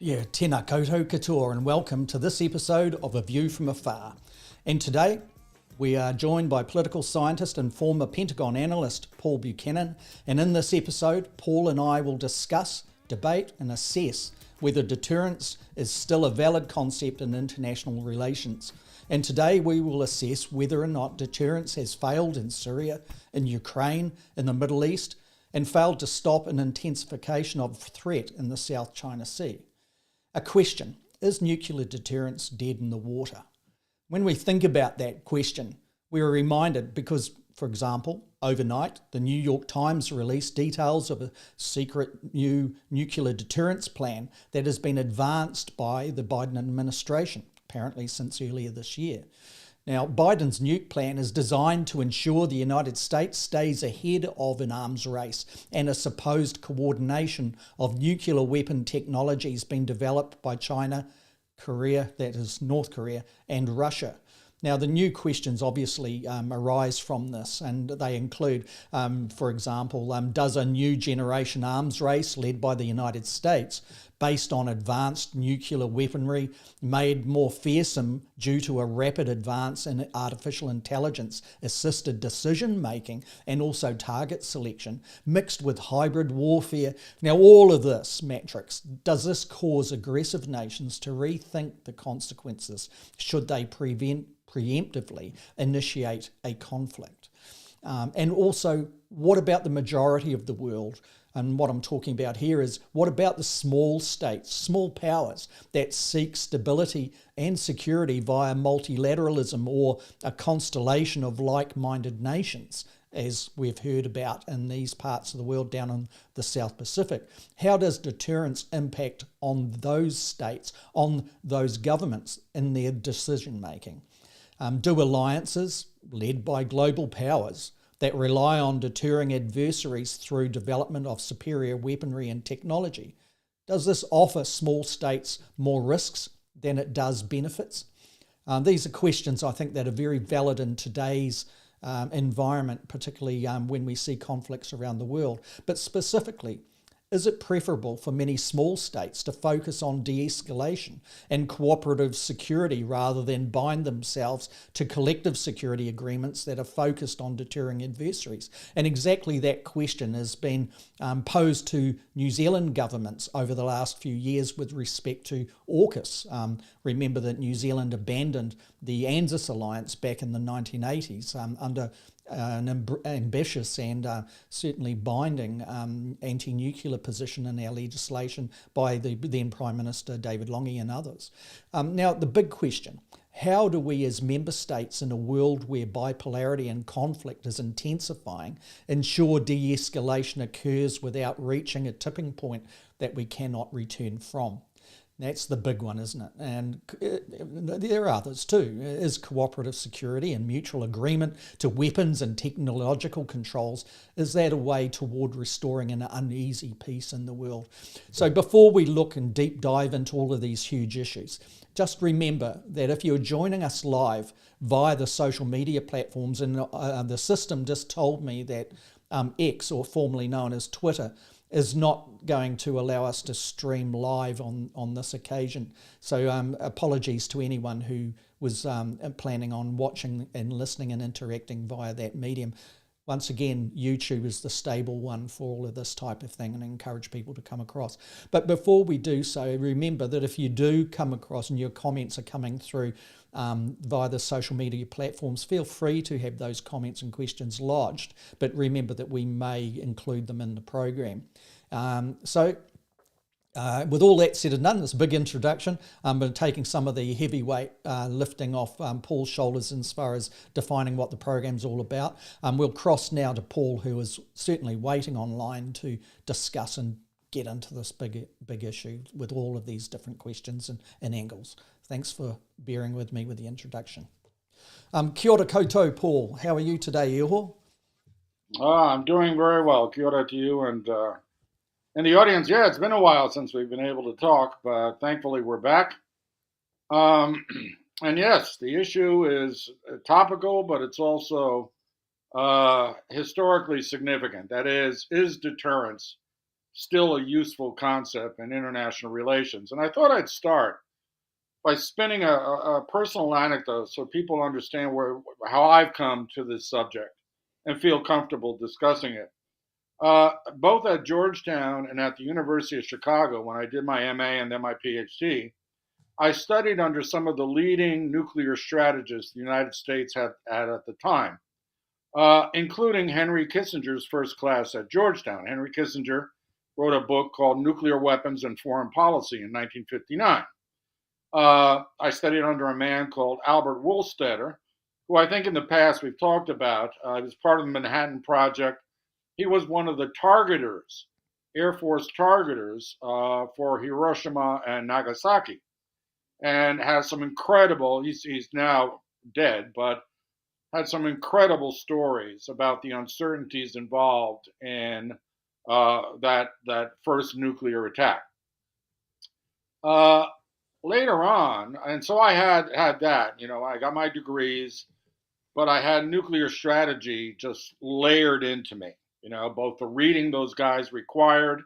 Yeah, tēnā koutou katoa, and welcome to this episode of A View from Afar. And today we are joined by political scientist and former Pentagon Analyst Paul Buchanan. And in this episode, Paul and I will discuss, debate and assess whether deterrence is still a valid concept in international relations. And today we will assess whether or not deterrence has failed in Syria, in Ukraine, in the Middle East, and failed to stop an intensification of threat in the South China Sea. A question: is nuclear deterrence dead in the water? When we think about that question, we are reminded because, for example, overnight, the New York Times released details of a secret new nuclear deterrence plan that has been advanced by the Biden administration, apparently since earlier this year. Now, Biden's Nuke Plan is designed to ensure the United States stays ahead of an arms race and a supposed coordination of nuclear weapon technologies being developed by China, Korea, that is North Korea, and Russia. Now, the new questions obviously arise from this, and they include, for example, does a new generation arms race led by the United States, based on advanced nuclear weaponry, made more fearsome due to a rapid advance in artificial intelligence-assisted decision-making and also target selection, mixed with hybrid warfare. Now, all of this matrix, does this cause aggressive nations to rethink the consequences should they preemptively initiate a conflict? And also, what about the majority of the world? And what I'm talking about here is, what about the small states, small powers that seek stability and security via multilateralism or a constellation of like-minded nations, as we've heard about in these parts of the world down in the South Pacific? How does deterrence impact on those states, on those governments in their decision-making? Do alliances led by global powers that rely on deterring adversaries through development of superior weaponry and technology, does this offer small states more risks than it does benefits? These are questions I think that are very valid in today's environment, particularly when we see conflicts around the world. But specifically, is it preferable for many small states to focus on de-escalation and cooperative security rather than bind themselves to collective security agreements that are focused on deterring adversaries? And exactly that question has been posed to New Zealand governments over the last few years with respect to AUKUS. Remember that New Zealand abandoned the ANZUS alliance back in the 1980s under an ambitious and certainly binding anti-nuclear position in our legislation by the then Prime Minister David Lange and others. Now, the big question: how do we as member states in a world where bipolarity and conflict is intensifying ensure de-escalation occurs without reaching a tipping point that we cannot return from? That's the big one, isn't it? And there are others too. Is cooperative security and mutual agreement to weapons and technological controls, is that a way toward restoring an uneasy peace in the world? So before we look and deep dive into all of these huge issues, just remember that if you're joining us live via the social media platforms, and the system just told me that X, or formerly known as Twitter, is not going to allow us to stream live on this occasion. So apologies to anyone who was planning on watching and listening and interacting via that medium. Once again, YouTube is the stable one for all of this type of thing, and I encourage people to come across. But before we do so, remember that if you do come across and your comments are coming through via the social media platforms, feel free to have those comments and questions lodged, but remember that we may include them in the program. With all that said and done, this big introduction, but taking some of the heavyweight lifting off Paul's shoulders as far as defining what the program's all about, we'll cross now to Paul, who is certainly waiting online to discuss and get into this big issue with all of these different questions and angles. Thanks for bearing with me with the introduction. Kia ora koutou, Paul. How are you today, Iho? I'm doing very well. Kia ora to you and the audience. Yeah, it's been a while since we've been able to talk, but thankfully we're back. And yes, the issue is topical, but it's also historically significant. That is deterrence still a useful concept in international relations? And I thought I'd start by spinning a personal anecdote so people understand how I've come to this subject and feel comfortable discussing it. Both at Georgetown and at the University of Chicago, when I did my MA and then my PhD, I studied under some of the leading nuclear strategists the United States had at the time, including Henry Kissinger's first class at Georgetown. Henry Kissinger wrote a book called Nuclear Weapons and Foreign Policy in 1959. I studied under a man called Albert Wohlstetter, who I think in the past we've talked about. He was part of the Manhattan Project. He was one of the targeters, Air Force targeters for Hiroshima and Nagasaki, and has some incredible, he's now dead, but had some incredible stories about the uncertainties involved in that first nuclear attack. Later on, and so I had that, I got my degrees, but I had nuclear strategy just layered into me, both the reading those guys required.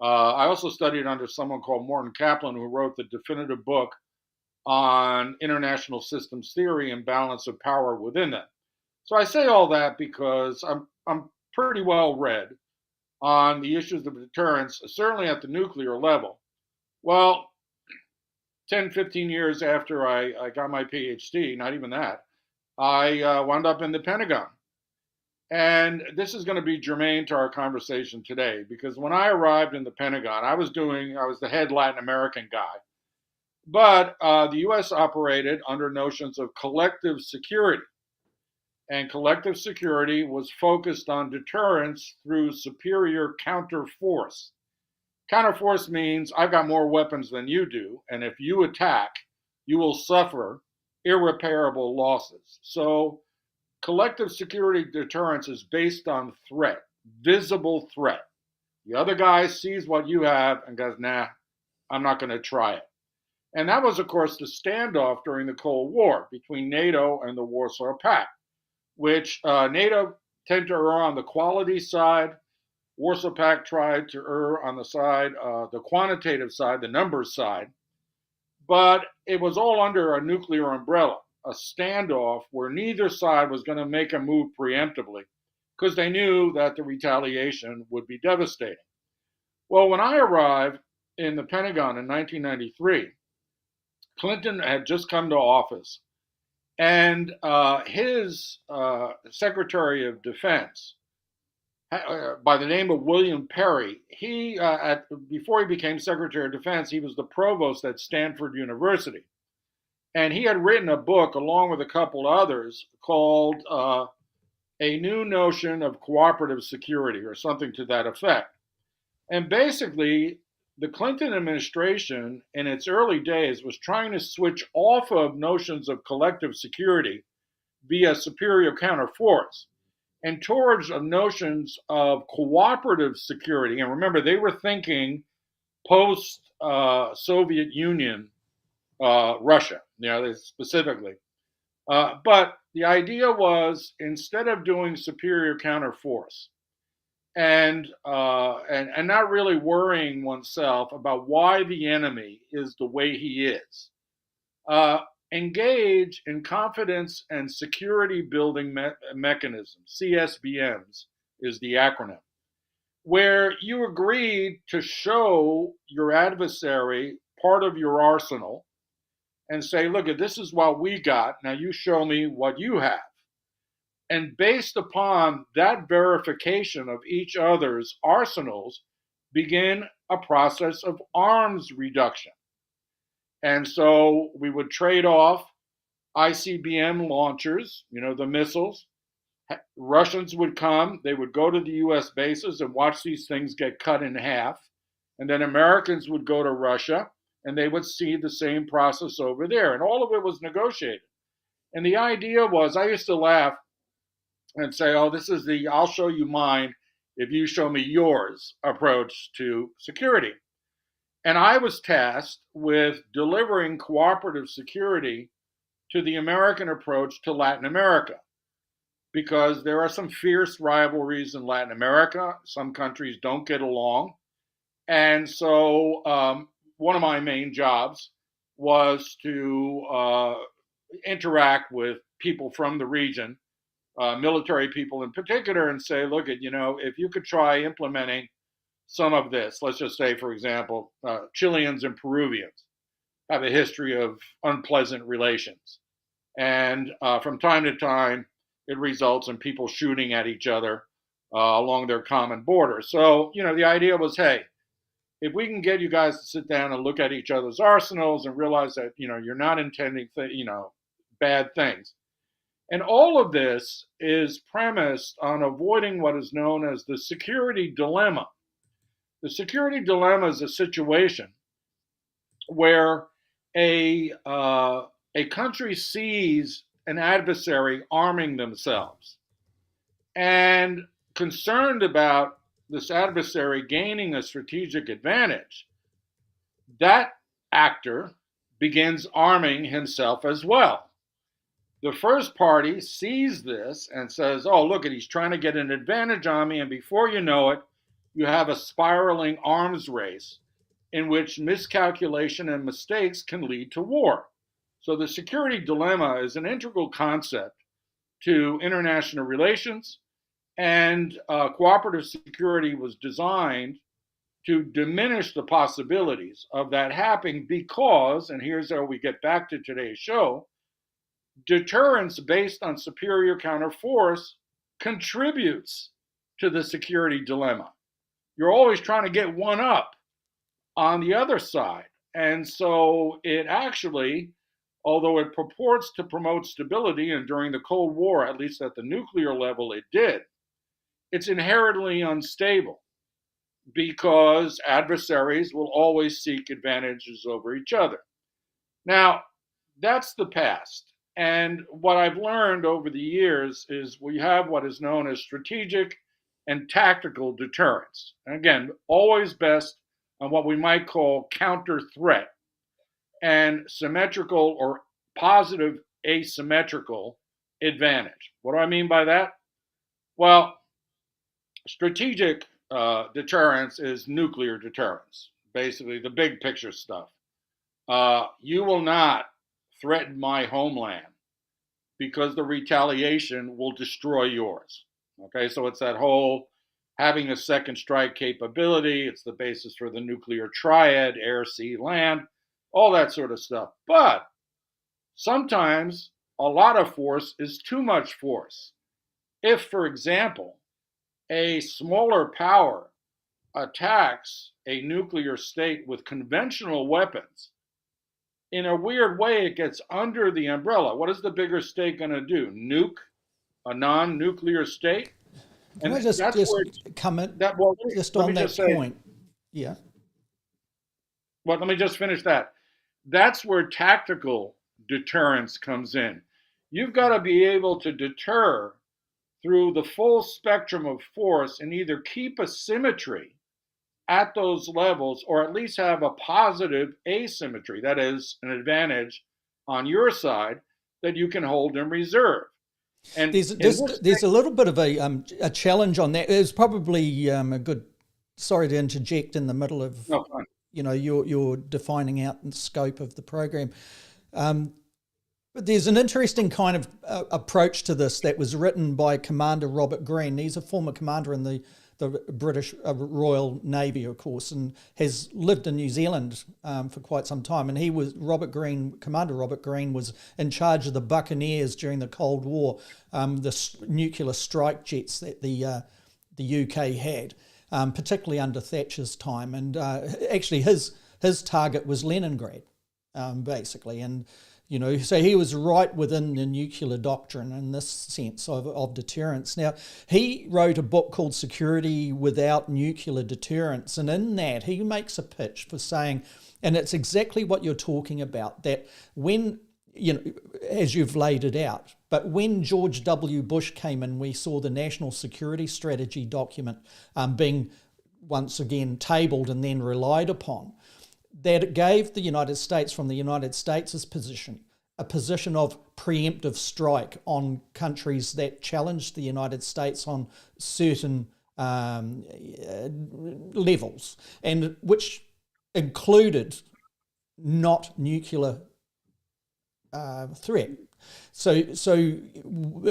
I also studied under someone called Morton Kaplan, who wrote the definitive book on international systems theory and balance of power within them. So I say all that because I'm pretty well read on the issues of deterrence, certainly at the nuclear level. Well, 10, 15 years after I got my PhD, not even that, I wound up in the Pentagon. And this is going to be germane to our conversation today, because when I arrived in the Pentagon, I was the head Latin American guy. But the U.S. operated under notions of collective security. And collective security was focused on deterrence through superior counterforce. Counterforce means I've got more weapons than you do, and if you attack, you will suffer irreparable losses. So collective security deterrence is based on threat, visible threat. The other guy sees what you have and goes, nah, I'm not going to try it. And that was, of course, the standoff during the Cold War between NATO and the Warsaw Pact, which NATO tended to err on the quality side. Warsaw Pact tried to err on the side, the quantitative side, the numbers side. But it was all under a nuclear umbrella, a standoff where neither side was going to make a move preemptively because they knew that the retaliation would be devastating. Well, when I arrived in the Pentagon in 1993, Clinton had just come to office, and his Secretary of Defense, by the name of William Perry, before he became Secretary of Defense, he was the provost at Stanford University. And he had written a book along with a couple others called A New Notion of Cooperative Security, or something to that effect. And basically, the Clinton administration in its early days was trying to switch off of notions of collective security via superior counterforce and towards notions of cooperative security. And remember, they were thinking post Soviet Union, Russia, specifically. But the idea was, instead of doing superior counterforce and not really worrying oneself about why the enemy is the way he is, uh, engage in confidence and security building mechanisms. CSBMs is the acronym, where you agreed to show your adversary part of your arsenal and say, look, this is what we got. Now you show me what you have. And based upon that verification of each other's arsenals, begin a process of arms reduction. And so we would trade off ICBM launchers, the missiles. Russians would come, they would go to the US bases and watch these things get cut in half. And then Americans would go to Russia and they would see the same process over there. And all of it was negotiated. And the idea was, I used to laugh and say, oh, this is the I'll show you mine if you show me yours approach to security. And I was tasked with delivering cooperative security to the American approach to Latin America, because there are some fierce rivalries in Latin America. Some countries don't get along. And so one of my main jobs was to interact with people from the region, military people in particular, and say, look, if you could try implementing some of this, let's just say, for example, Chileans and Peruvians have a history of unpleasant relations. And from time to time, it results in people shooting at each other along their common border. So, the idea was, hey, if we can get you guys to sit down and look at each other's arsenals and realize that, you're not intending, bad things. And all of this is premised on avoiding what is known as the security dilemma. The security dilemma is a situation where a country sees an adversary arming themselves and concerned about this adversary gaining a strategic advantage. That actor begins arming himself as well. The first party sees this and says, oh, look, he's trying to get an advantage on me. And before you know it, you have a spiraling arms race in which miscalculation and mistakes can lead to war. So the security dilemma is an integral concept to international relations, and cooperative security was designed to diminish the possibilities of that happening because, and here's how we get back to today's show, deterrence based on superior counterforce contributes to the security dilemma. You're always trying to get one up on the other side. And so it actually, although it purports to promote stability, and during the Cold War, at least at the nuclear level, it did, it's inherently unstable because adversaries will always seek advantages over each other. Now, that's the past. And what I've learned over the years is we have what is known as strategic and tactical deterrence. And again, always best on what we might call counter threat, and symmetrical or positive asymmetrical advantage. What do I mean by that? Well, strategic deterrence is nuclear deterrence, basically the big picture stuff. You will not threaten my homeland because the retaliation will destroy yours. Okay, so it's that whole having a second strike capability. It's the basis for the nuclear triad, air, sea, land, all that sort of stuff. But sometimes a lot of force is too much force. If, for example, a smaller power attacks a nuclear state with conventional weapons, in a weird way, it gets under the umbrella. What is the bigger state going to do? Nuke a non-nuclear state? Can I just comment that, well, just let on me that just say, point? Yeah. well, let me just finish that. That's where tactical deterrence comes in. You've got to be able to deter through the full spectrum of force and either keep a symmetry at those levels or at least have a positive asymmetry, that is, an advantage on your side that you can hold in reserve. And There's a little bit of a challenge on that. There's probably a good. Sorry to interject in the middle of no, you're defining out the scope of the program. But there's an interesting kind of approach to this that was written by Commander Robert Greene. He's a former commander in the British Royal Navy, of course, and has lived in New Zealand for quite some time. And Commander Robert Greene was in charge of the Buccaneers during the Cold War, the nuclear strike jets that the UK had, particularly under Thatcher's time. And actually his target was Leningrad, basically. And so he was right within the nuclear doctrine in this sense of deterrence. Now, he wrote a book called Security Without Nuclear Deterrence, and in that he makes a pitch for saying, and it's exactly what you're talking about, that when, as you've laid it out, but when George W. Bush came in, we saw the National Security Strategy document being once again tabled and then relied upon, that it gave the United States, from the United States' position, a position of preemptive strike on countries that challenged the United States on certain levels, and which included not nuclear threat. So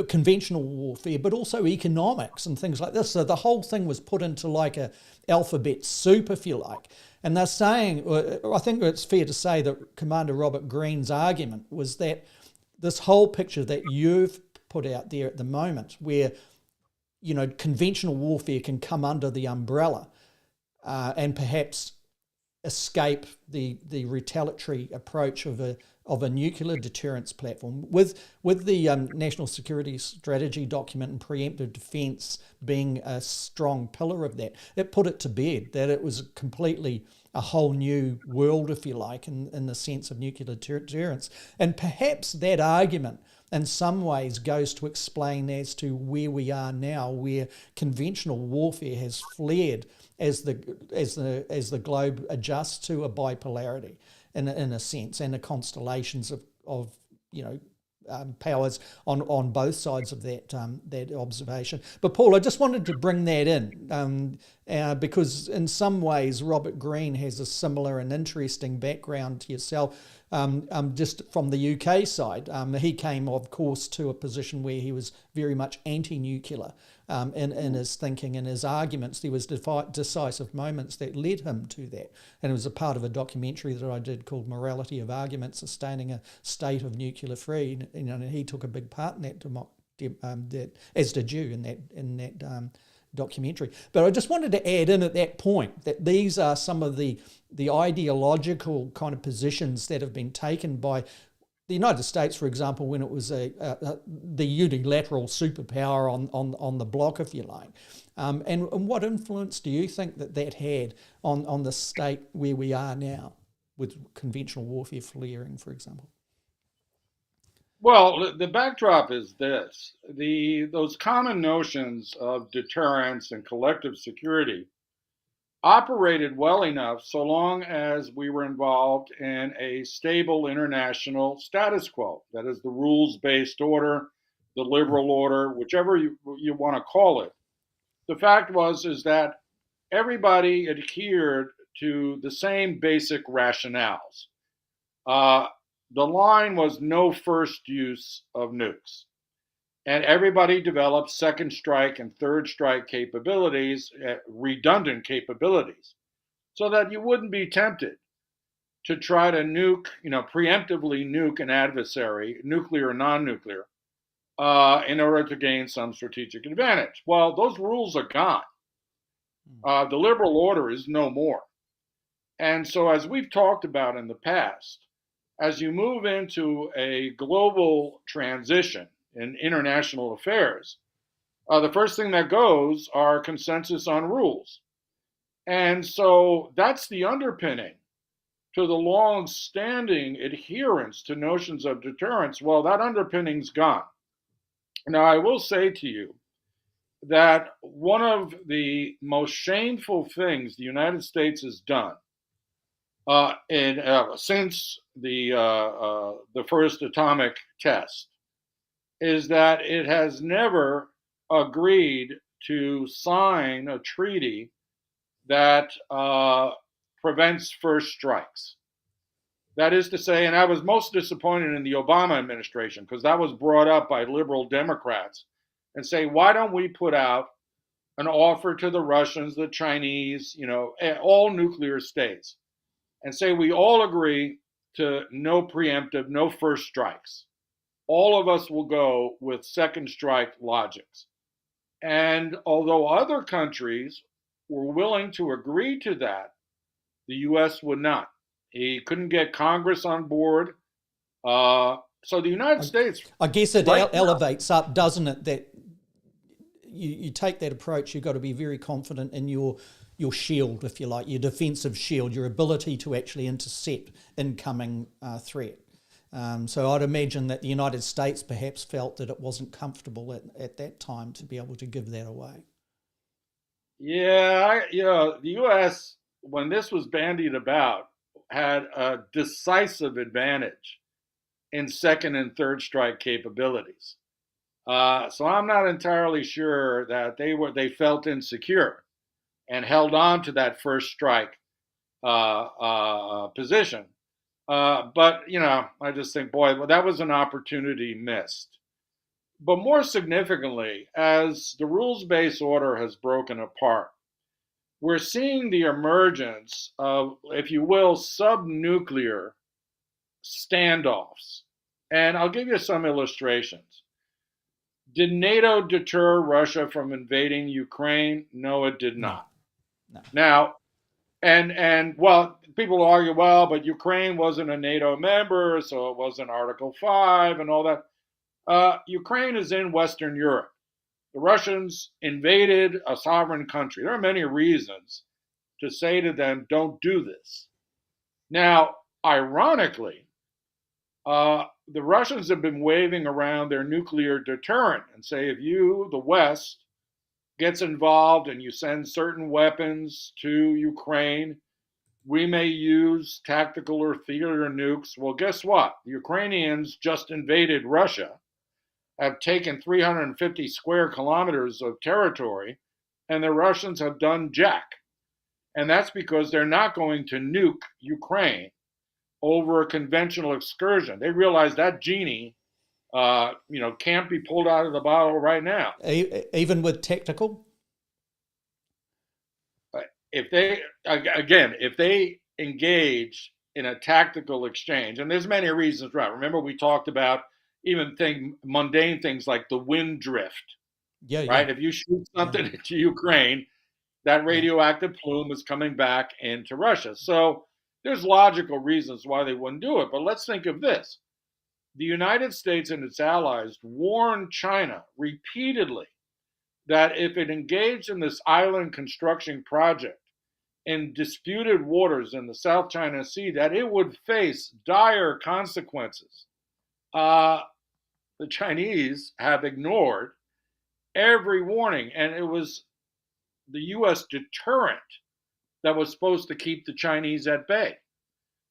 conventional warfare, but also economics and things like this. So the whole thing was put into like a alphabet soup, if you like. And they're saying, I think it's fair to say that Commander Robert Greene's argument was that this whole picture that you've put out there at the moment, where conventional warfare can come under the umbrella and perhaps escape the retaliatory approach of a nuclear deterrence platform, with the National Security Strategy document and preemptive defence being a strong pillar of that. It put it to bed that it was completely a whole new world, if you like, in the sense of nuclear deterrence. And perhaps that argument in some ways goes to explain as to where we are now, where conventional warfare has flared as the globe adjusts to a bipolarity in a sense, and the constellations of powers on both sides of that observation. But Paul, I just wanted to bring that in because in some ways Robert Greene has a similar and interesting background to yourself. Just from the UK side, he came, of course, to a position where he was very much anti-nuclear in his thinking and his arguments. There was decisive moments that led him to that, and it was a part of a documentary that I did called "Morality of Argument: Sustaining a State of Nuclear Free." And he took a big part in that, as did you in that documentary. But I just wanted to add in at that point that these are some of the ideological kind of positions that have been taken by the United States, for example, when it was the unilateral superpower on the block, if you like. And what influence do you think that had on the state where we are now with conventional warfare flaring, for example? Well, the backdrop is this. Those common notions of deterrence and collective security operated well enough so long as we were involved in a stable international status quo. That is the rules-based order, the liberal order, whichever you want to call it. The fact is that everybody adhered to the same basic rationales. The line was no first use of nukes. And everybody developed second strike and third strike capabilities, redundant capabilities, so that you wouldn't be tempted to try to nuke, preemptively nuke an adversary, nuclear or non-nuclear, in order to gain some strategic advantage. Well, those rules are gone. The liberal order is no more. And so, as we've talked about in the past, as you move into a global transition in international affairs, the first thing that goes are consensus on rules. And so that's the underpinning to the long-standing adherence to notions of deterrence, well, that underpinning's gone. Now, I will say to you that one of the most shameful things the United States has done since the first atomic test is that it has never agreed to sign a treaty that prevents first strikes. That is to say, and I was most disappointed in the Obama administration because that was brought up by liberal Democrats and say, why don't we put out an offer to the Russians, the Chinese, all nuclear states, and say we all agree to no preemptive, no first strikes. All of us will go with second strike logics. And although other countries were willing to agree to that, the U.S. would not. He couldn't get Congress on board. So the United States... I guess it elevates up, doesn't it, that you take that approach, you've got to be very confident in your shield, if you like, your defensive shield, your ability to actually intercept incoming threat. So I'd imagine that the United States perhaps felt that it wasn't comfortable at that time to be able to give that away. Yeah, the U.S., when this was bandied about, had a decisive advantage in second and third strike capabilities. So I'm not entirely sure that they felt insecure and held on to that first strike position. But I just think, boy, well, that was an opportunity missed. But more significantly, as the rules-based order has broken apart, we're seeing the emergence of, if you will, sub-nuclear standoffs. And I'll give you some illustrations. Did NATO deter Russia from invading Ukraine? No, it did not. No. Now, and well, people argue, well, but Ukraine wasn't a NATO member, so it wasn't Article 5 and all that. Ukraine is in Western Europe. The Russians invaded a sovereign country. There are many reasons to say to them, don't do this. Now, ironically, the Russians have been waving around their nuclear deterrent and say, if you, the West, gets involved and you send certain weapons to Ukraine, we may use tactical or theater nukes. Well, guess what? The Ukrainians just invaded Russia, have taken 350 square kilometers of territory, and the Russians have done jack. And that's because they're not going to nuke Ukraine over a conventional excursion. They realize that genie, can't be pulled out of the bottle right now. Even with tactical? If they engage in a tactical exchange, and there's many reasons, right? Remember, we talked about even mundane things like the wind drift, right? If you shoot something into Ukraine, that radioactive plume is coming back into Russia. So there's logical reasons why they wouldn't do it. But let's think of this. The United States and its allies warned China repeatedly that if it engaged in this island construction project in disputed waters in the South China Sea, that it would face dire consequences. The Chinese have ignored every warning, and it was the U.S. deterrent that was supposed to keep the Chinese at bay,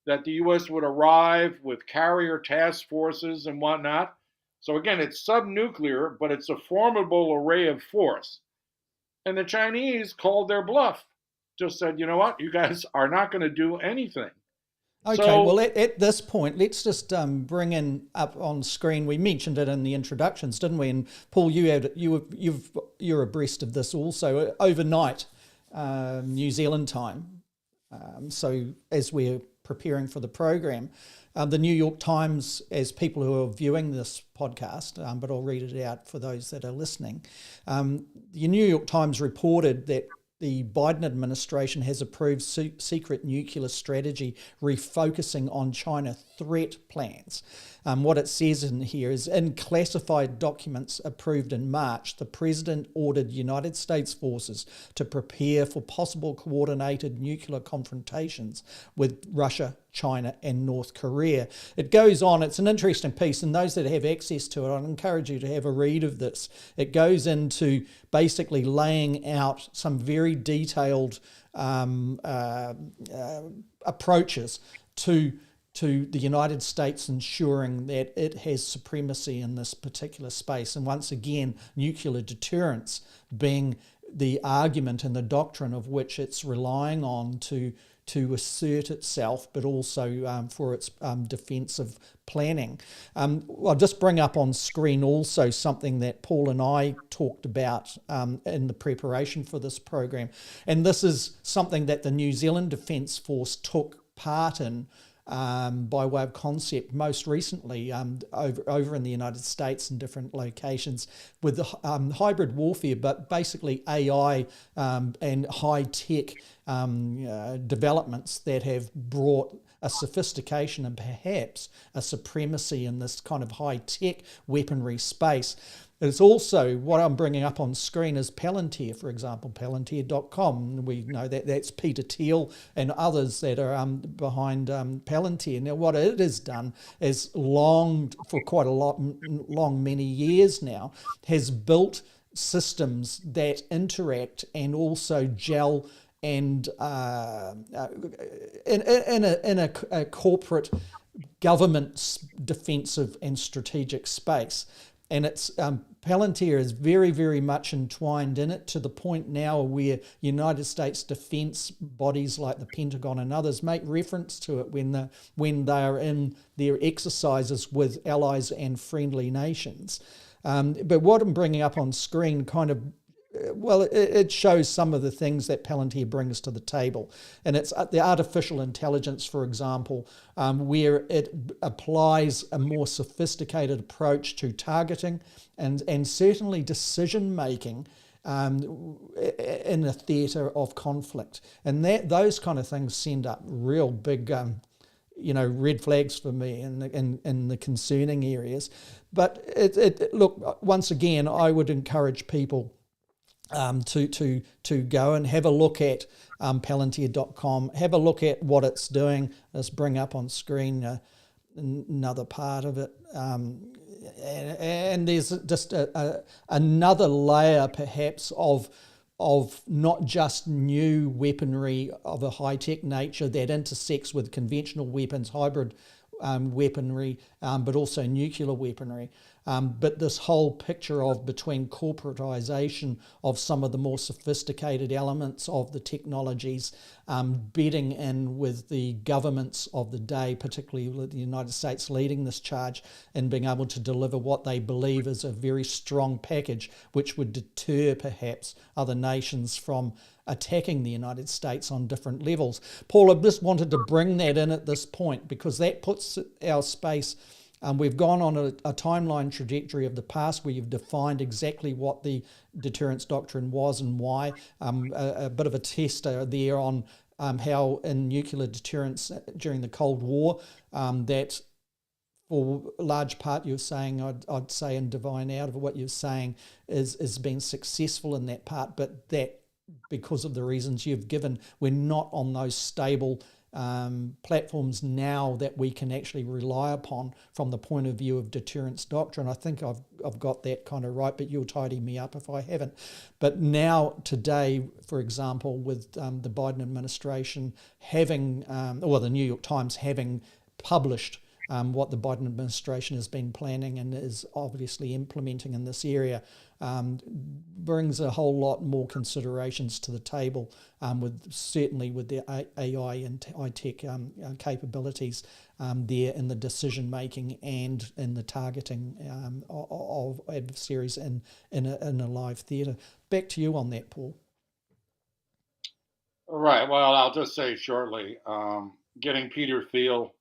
that the U.S. would arrive with carrier task forces and whatnot. So again, it's sub-nuclear, but it's a formidable array of force. And the Chinese called their bluff, just said, you know what, you guys are not going to do anything. Okay, well, at this point, let's just bring in up on screen. We mentioned it in the introductions, didn't we? And Paul, you're abreast of this also overnight, New Zealand time. So as we're preparing for the program, the New York Times, as people who are viewing this podcast, but I'll read it out for those that are listening. The New York Times reported that the Biden administration has approved secret nuclear strategy refocusing on China threat plans. What it says in here is, in classified documents approved in March, the president ordered United States forces to prepare for possible coordinated nuclear confrontations with Russia, China and North Korea. It goes on, it's an interesting piece, and those that have access to it, I'd encourage you to have a read of this. It goes into basically laying out some very detailed approaches to the United States ensuring that it has supremacy in this particular space. And once again, nuclear deterrence being the argument and the doctrine of which it's relying on to assert itself, but also for its defensive planning. I'll just bring up on screen also something that Paul and I talked about in the preparation for this program. And this is something that the New Zealand Defence Force took part in by way of concept most recently over in the United States in different locations with the hybrid warfare, but basically AI and high-tech developments that have brought a sophistication and perhaps a supremacy in this kind of high-tech weaponry space. It's also, what I'm bringing up on screen is Palantir, for example, Palantir.com. We know that that's Peter Thiel and others that are behind Palantir. Now, what it has done is for quite a long, many years now, has built systems that interact and also gel and in a corporate government defensive and strategic space. And it's Palantir is very, very much entwined in it, to the point now where United States defence bodies like the Pentagon and others make reference to it when they are in their exercises with allies and friendly nations. But what I'm bringing up on screen it shows some of the things that Palantir brings to the table. And it's the artificial intelligence, for example, where it applies a more sophisticated approach to targeting and certainly decision-making in a theatre of conflict. And those kind of things send up real big red flags for me in the concerning areas. But look, once again, I would encourage people to go and have a look at Palantir.com, have a look at what it's doing. Let's bring up on screen another part of it. And there's just another layer perhaps of not just new weaponry of a high-tech nature that intersects with conventional weapons, hybrid weaponry, but also nuclear weaponry. But this whole picture of between corporatization of some of the more sophisticated elements of the technologies, bedding in with the governments of the day, particularly with the United States leading this charge and being able to deliver what they believe is a very strong package, which would deter perhaps other nations from attacking the United States on different levels. Paul, I just wanted to bring that in at this point because that puts our space. We've gone on a timeline trajectory of the past where you've defined exactly what the deterrence doctrine was and why. A bit of a tester there on how in nuclear deterrence during the Cold War, that for a large part you're saying, I'd say and divine out of what you're saying is being successful in that part, but that because of the reasons you've given, we're not on those stable platforms now that we can actually rely upon from the point of view of deterrence doctrine. I think I've got that kind of right, but you'll tidy me up if I haven't. But now today, for example, with the Biden administration having, or the New York Times having published what the Biden administration has been planning and is obviously implementing in this area, brings a whole lot more considerations to the table, certainly with the AI and high-tech capabilities there in the decision-making and in the targeting of adversaries in a live theatre. Back to you on that, Paul. All right. Well, I'll just say shortly, getting Peter Thiel,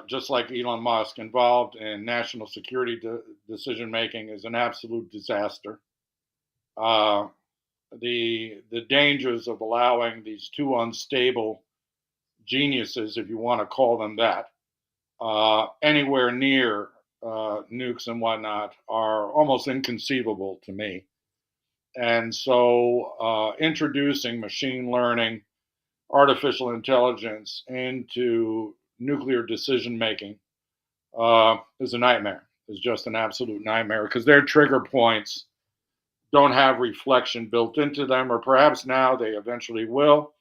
just like Elon Musk, involved in national security decision making is an absolute disaster. The dangers of allowing these two unstable geniuses, if you want to call them that, anywhere near nukes and whatnot are almost inconceivable to me. And so introducing machine learning artificial intelligence into nuclear decision making is a nightmare. Is just an absolute nightmare because their trigger points don't have reflection built into them, or perhaps now they eventually will.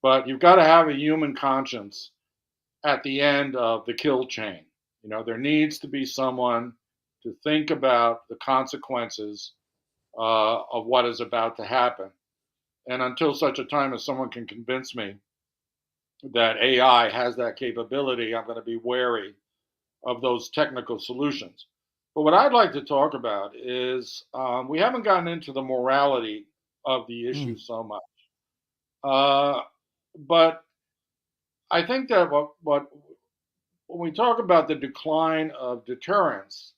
But you've got to have a human conscience at the end of the kill chain. There needs to be someone to think about the consequences of what is about to happen. And until such a time as someone can convince me that AI has that capability, I'm going to be wary of those technical solutions. But what I'd like to talk about is we haven't gotten into the morality of the issue so much. But I think that when we talk about the decline of deterrence,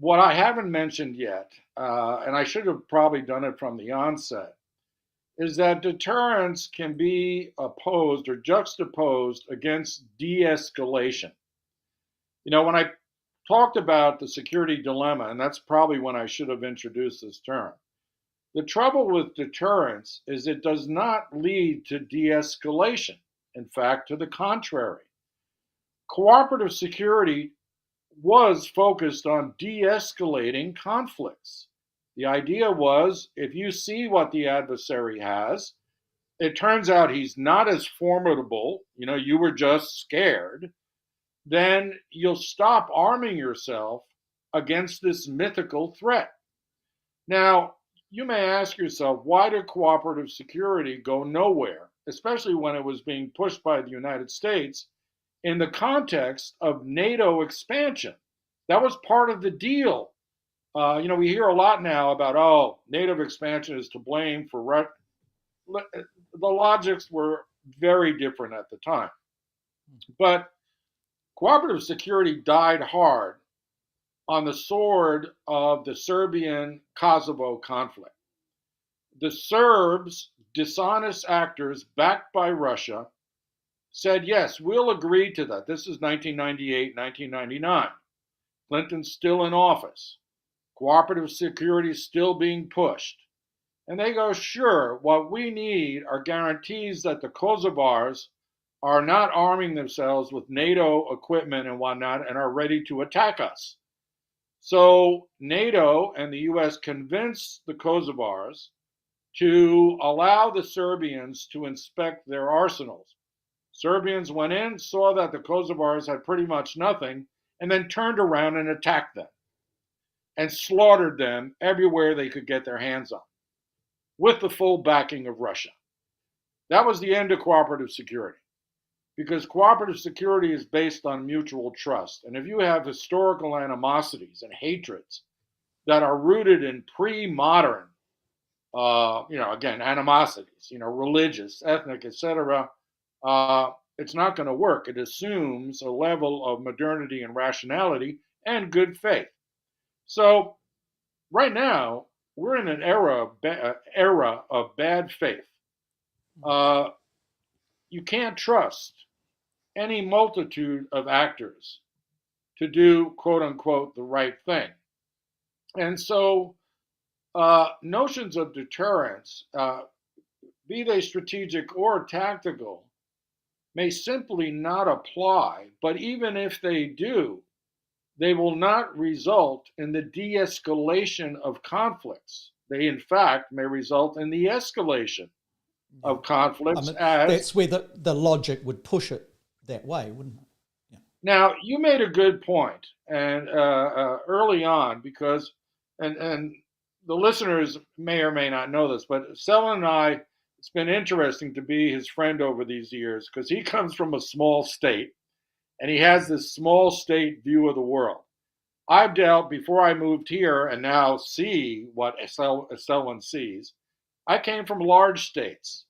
what I haven't mentioned yet, and I should have probably done it from the onset, is that deterrence can be opposed or juxtaposed against de-escalation. When I talked about the security dilemma, and that's probably when I should have introduced this term, the trouble with deterrence is it does not lead to de-escalation. In fact, to the contrary. Cooperative security was focused on de-escalating conflicts. The idea was if you see what the adversary has, it turns out he's not as formidable, you were just scared, then you'll stop arming yourself against this mythical threat. Now, you may ask yourself, why did cooperative security go nowhere, especially when it was being pushed by the United States in the context of NATO expansion? That was part of the deal. We hear a lot now about, NATO expansion is to blame for Russia. The logics were very different at the time. But cooperative security died hard on the sword of the Serbian-Kosovo conflict. The Serbs, dishonest actors backed by Russia, said, yes, we'll agree to that. This is 1998, 1999. Clinton's still in office. Cooperative security is still being pushed. And they go, sure, what we need are guarantees that the Kosovars are not arming themselves with NATO equipment and whatnot and are ready to attack us. So NATO and the US convinced the Kosovars to allow the Serbians to inspect their arsenals. Serbians went in, saw that the Kosovars had pretty much nothing, and then turned around and attacked them and slaughtered them everywhere they could get their hands on, with the full backing of Russia. That was the end of cooperative security, because cooperative security is based on mutual trust. And if you have historical animosities and hatreds that are rooted in pre-modern, again, animosities, religious, ethnic, etc., it's not going to work. It assumes a level of modernity and rationality and good faith. So right now, we're in an era of bad faith. You can't trust any multitude of actors to do, quote unquote, the right thing. And so notions of deterrence, be they strategic or tactical, may simply not apply. But even if they do, they will not result in the de-escalation of conflicts. They, in fact, may result in the escalation of conflicts. That's where the logic would push it that way, wouldn't it? Yeah. Now, you made a good point, and early on, because, and the listeners may or may not know this, but Selwyn and I, it's been interesting to be his friend over these years because he comes from a small state, and he has this small state view of the world. I've dealt, before I moved here and now see what Selwyn sees, I came from large states,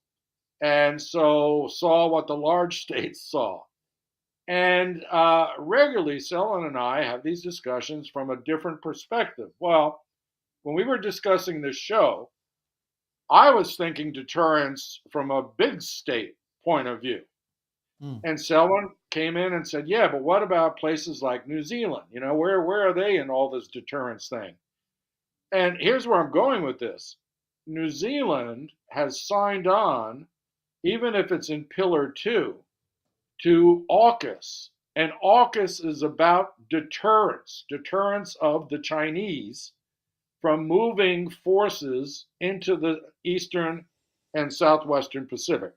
and so saw what the large states saw. And regularly, Selwyn and I have these discussions from a different perspective. Well, when we were discussing this show, I was thinking deterrence from a big state point of view. And Selwyn came in and said, yeah, but what about places like New Zealand? Where are they in all this deterrence thing? And here's where I'm going with this. New Zealand has signed on even if it's in Pillar 2, to AUKUS. And AUKUS is about deterrence of the Chinese from moving forces into the eastern and southwestern Pacific,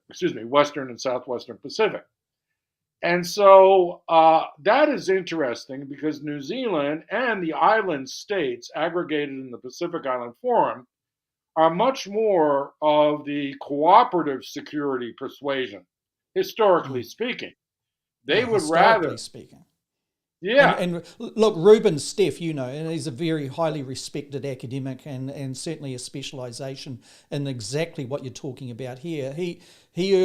western and southwestern Pacific. And so that is interesting because New Zealand and the island states aggregated in the Pacific Island Forum are much more of the cooperative security persuasion, historically Mm. speaking. They Yeah, would rather, historically speaking. yeah, And look, Ruben Steff, and he's a very highly respected academic and certainly a specialisation in exactly what you're talking about here. He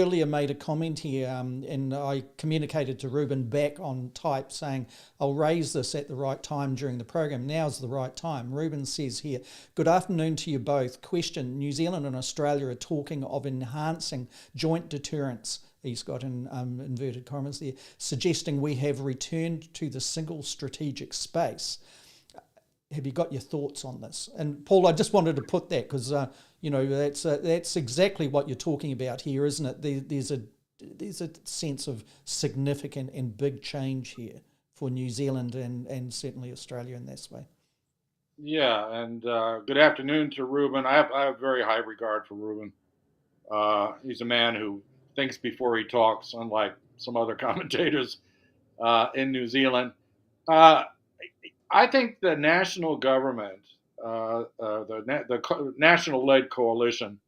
earlier made a comment here, and I communicated to Ruben back on type saying, I'll raise this at the right time during the program. Now's the right time. Ruben says here, good afternoon to you both. Question, New Zealand and Australia are talking of enhancing joint deterrence. He's got in inverted commas there, suggesting we have returned to the single strategic space. Have you got your thoughts on this? And Paul, I just wanted to put that because that's exactly what you're talking about here, isn't it? There's a sense of significant and big change here for New Zealand and certainly Australia in this way. yeah. And good afternoon to Ruben. I have very high regard for Ruben. He's a man who thinks before he talks, unlike some other commentators in New Zealand. Uh, I think the national government, the national-led coalition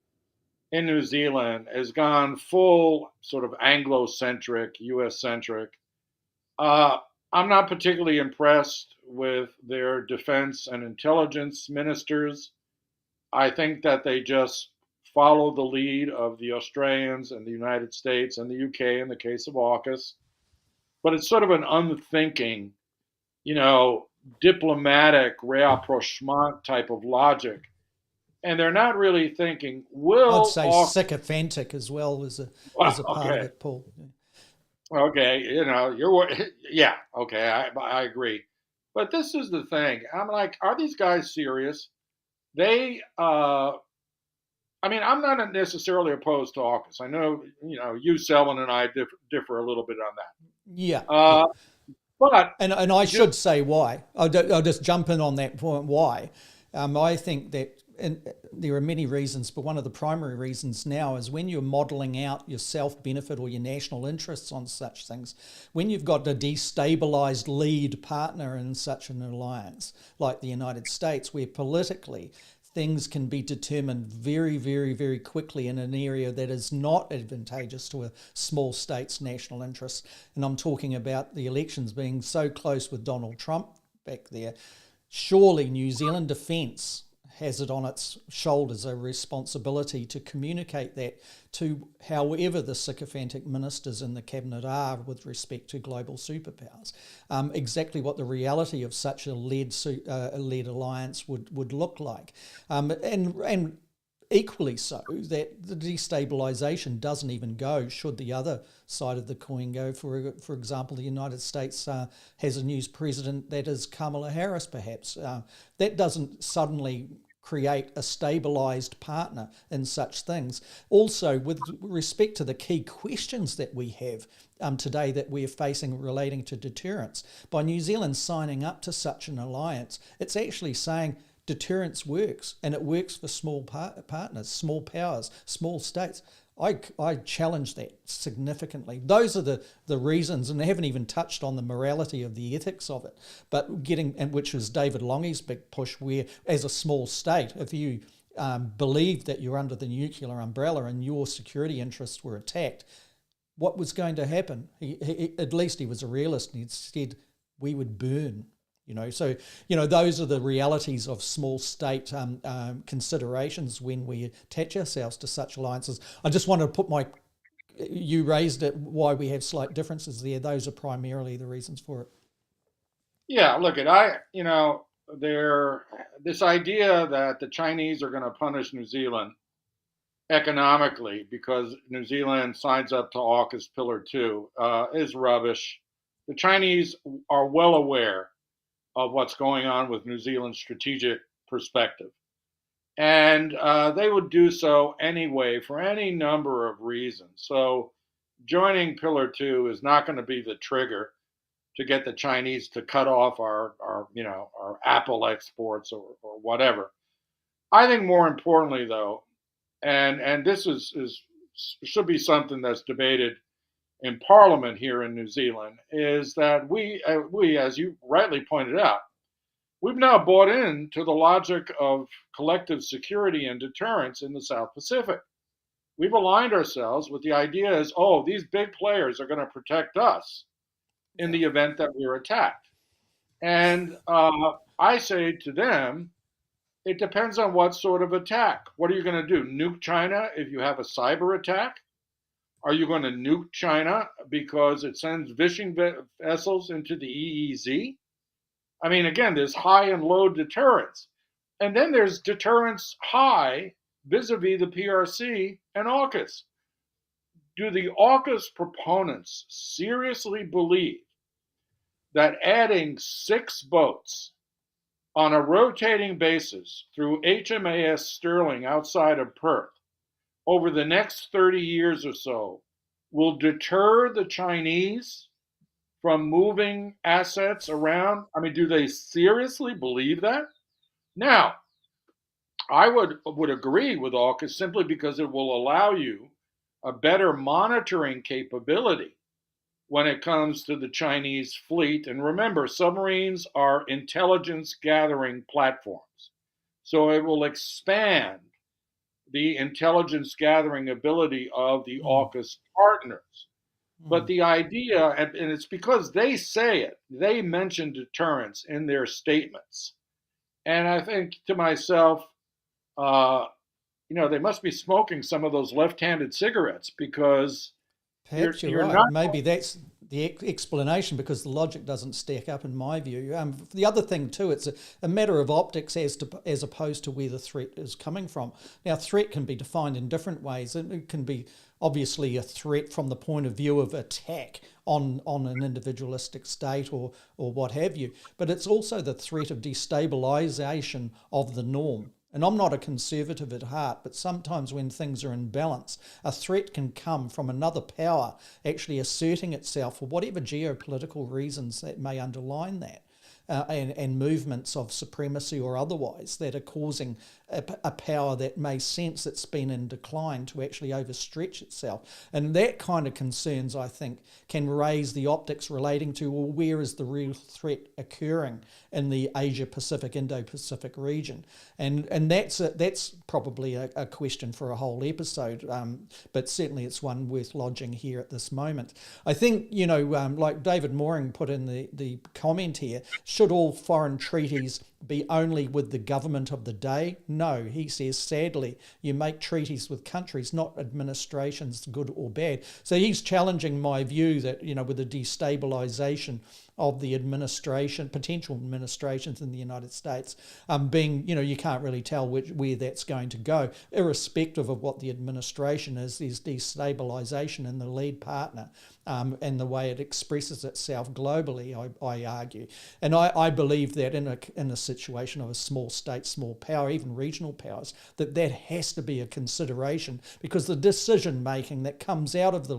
in New Zealand has gone full sort of Anglo-centric, U.S.-centric. Uh, I'm not particularly impressed with their defense and intelligence ministers. I think that they just follow the lead of the Australians and the United States and the UK in the case of AUKUS. But it's sort of an unthinking, you know, diplomatic rapprochement type of logic. And they're not really thinking, I'd will say AUKUS, sycophantic as well as well, a part of okay, it, Paul. okay, yeah, okay, I agree. But this is the thing. I'm like, are these guys serious? They I mean, I'm not necessarily opposed to AUKUS. I know, you, Selwyn, and I differ a little bit on Yeah, that. yeah. But And I just should say why. I'll just jump in on that point. Why? I think that there are many reasons, but one of the primary reasons now is when you're modelling out your self-benefit or your national interests on such things, when you've got a destabilised lead partner in such an alliance like the United States, where politically things can be determined very, very, very quickly in an area that is not advantageous to a small state's national interests. And I'm talking about the elections being so close with Donald Trump back there. Surely New Zealand Defence has it on its shoulders a responsibility to communicate that to however the sycophantic ministers in the cabinet are with respect to global superpowers, exactly what the reality of such a led alliance would look like, and equally so that the destabilisation doesn't even go should the other side of the coin go. For example, the United States has a new president that is Kamala Harris, perhaps. That doesn't suddenly create a stabilised partner in such things. Also, with respect to the key questions that we have today that we're facing relating to deterrence, by New Zealand signing up to such an alliance, it's actually saying deterrence works, and it works for small partners, small powers, small states. I challenge that significantly. Those are the reasons, and they haven't even touched on the morality of the ethics of it. But and which was David Longy's big push, where as a small state, if you believed that you're under the nuclear umbrella and your security interests were attacked, what was going to happen? At least he was a realist, and he said we would burn. So those are the realities of small state considerations when we attach ourselves to such alliances. I just wanted to put you raised it, why we have slight differences there. Those are primarily the reasons for it. yeah, look at I, there this idea that the Chinese are going to punish New Zealand economically because New Zealand signs up to AUKUS Pillar 2 is rubbish. The Chinese are well aware of what's going on with New Zealand's strategic perspective. And they would do so anyway for any number of reasons. So joining Pillar 2 is not going to be the trigger to get the Chinese to cut off our Apple exports or whatever. I think more importantly, though, and this is should be something that's debated in Parliament here in New Zealand, is that we, as you rightly pointed out, we've now bought into the logic of collective security and deterrence in the South Pacific. We've aligned ourselves with the idea as, oh, these big players are going to protect us in the event that we're attacked. And I say to them, it depends on what sort of attack. What are you going to do? Nuke China if you have a cyber attack? Are you going to nuke China because it sends fishing vessels into the EEZ? I mean, again, there's high and low deterrence. And then there's deterrence high vis-a-vis the PRC and AUKUS. Do the AUKUS proponents seriously believe that adding 6 boats on a rotating basis through HMAS Sterling outside of Perth over the next 30 years or so will deter the Chinese from moving assets around? I mean, do they seriously believe that? Now, I would agree with AUKUS simply because it will allow you a better monitoring capability when it comes to the Chinese fleet. And remember, submarines are intelligence gathering platforms. So it will expand the intelligence gathering ability of the AUKUS partners. But the idea, and it's because they say it, they mention deterrence in their statements. And I think to myself, they must be smoking some of those left-handed cigarettes because Perhaps you're right. not. Maybe that's the explanation, because the logic doesn't stack up in my view. The other thing too, it's a matter of optics as opposed to where the threat is coming from. Now, threat can be defined in different ways. It can be obviously a threat from the point of view of attack on an individualistic state or what have you. But it's also the threat of destabilisation of the norm. And I'm not a conservative at heart, but sometimes when things are in balance, a threat can come from another power actually asserting itself for whatever geopolitical reasons that may underline that. And movements of supremacy or otherwise that are causing a power that may sense it's been in decline to actually overstretch itself. And that kind of concerns, I think, can raise the optics relating to, well, where is the real threat occurring in the Asia-Pacific, Indo-Pacific region? And that's probably a question for a whole episode, but certainly it's one worth lodging here at this moment. I think, like David Mooring put in the comment here, should all foreign treaties be only with the government of the day? No, he says, sadly, you make treaties with countries, not administrations, good or bad. So he's challenging my view that, with the destabilisation of the administration, potential administrations in the United States, being, you can't really tell where that's going to go. Irrespective of what the administration is, there's destabilisation in the lead partner and the way it expresses itself globally, I argue. And I believe that in a situation of a small state, small power, even regional powers, that has to be a consideration, because the decision making that comes out of the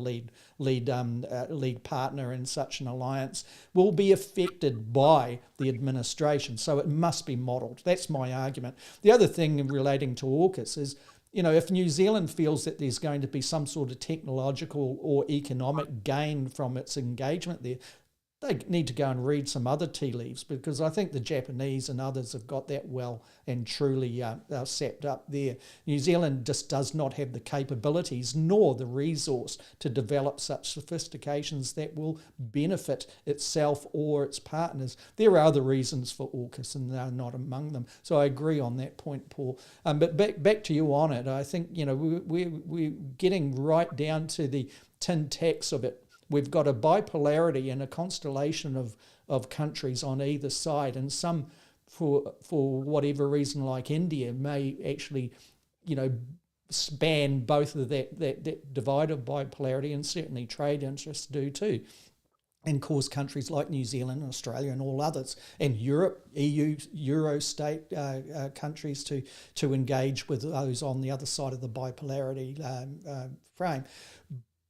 lead partner in such an alliance will be affected by the administration. So it must be modelled. That's my argument. The other thing relating to AUKUS is, if New Zealand feels that there's going to be some sort of technological or economic gain from its engagement there, they need to go and read some other tea leaves, because I think the Japanese and others have got that well and truly sapped up there. New Zealand just does not have the capabilities nor the resource to develop such sophistications that will benefit itself or its partners. There are other reasons for AUKUS, and they're not among them. So I agree on that point, Paul. But back to you on it. I think we're getting right down to the tin tacks of it. We've got a bipolarity and a constellation of countries on either side, and some, for whatever reason, like India, may actually, span both of that divide of bipolarity, and certainly trade interests do too. and cause countries like New Zealand and Australia and all others, and Europe, EU, Euro state countries to engage with those on the other side of the bipolarity frame.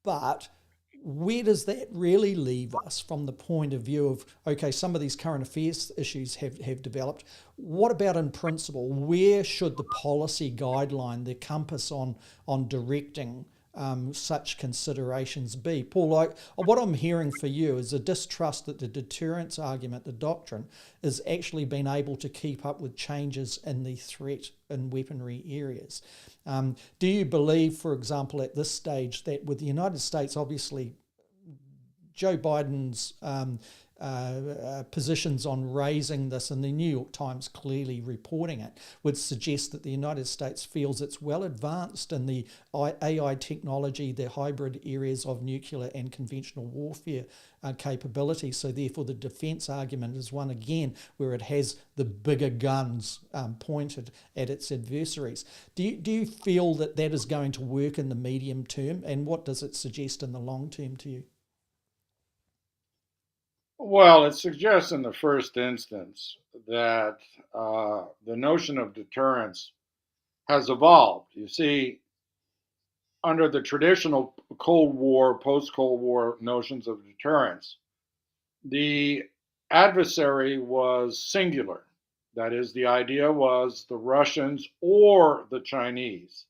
But where does that really leave us from the point of view of, okay, some of these current affairs issues have developed. What about in principle? Where should the policy guideline, the compass on directing such considerations be? Paul, what I'm hearing for you is a distrust that the deterrence argument, the doctrine, is actually been able to keep up with changes in the threat and weaponry areas. Do you believe, for example, at this stage that with the United States, obviously, Joe Biden's positions on raising this, and the New York Times clearly reporting it, would suggest that the United States feels it's well advanced in the AI technology, the hybrid areas of nuclear and conventional warfare capability. So therefore the defence argument is one again where it has the bigger guns pointed at its adversaries. Do you feel that that is going to work in the medium term, and what does it suggest in the long term to you? Well, it suggests in the first instance that the notion of deterrence has evolved. You see, under the traditional Cold War, post-Cold War notions of deterrence, the adversary was singular. That is, the idea was the Russians or the Chinese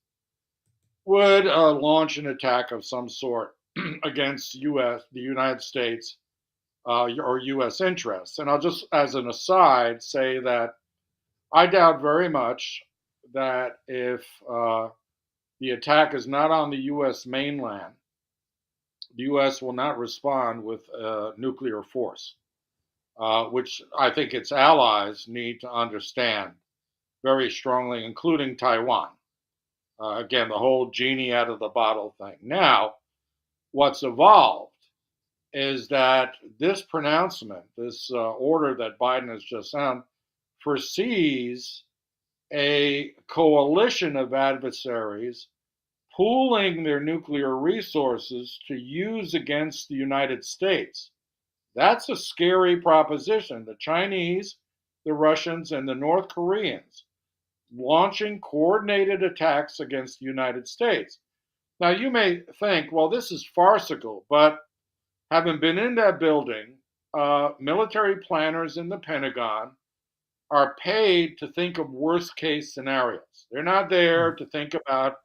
would launch an attack of some sort against the United States, or U.S. interests. And I'll just, as an aside, say that I doubt very much that if the attack is not on the U.S. mainland, the U.S. will not respond with nuclear force, which I think its allies need to understand very strongly, including Taiwan. Again, the whole genie out of the bottle thing. Now, what's evolved is that this pronouncement, this order that Biden has just signed, foresees a coalition of adversaries pooling their nuclear resources to use against the United States. That's a scary proposition. The Chinese, the Russians, and the North Koreans launching coordinated attacks against the United States. Now, you may think, well, this is farcical, but having been in that building, military planners in the Pentagon are paid to think of worst case scenarios. They're not there to think about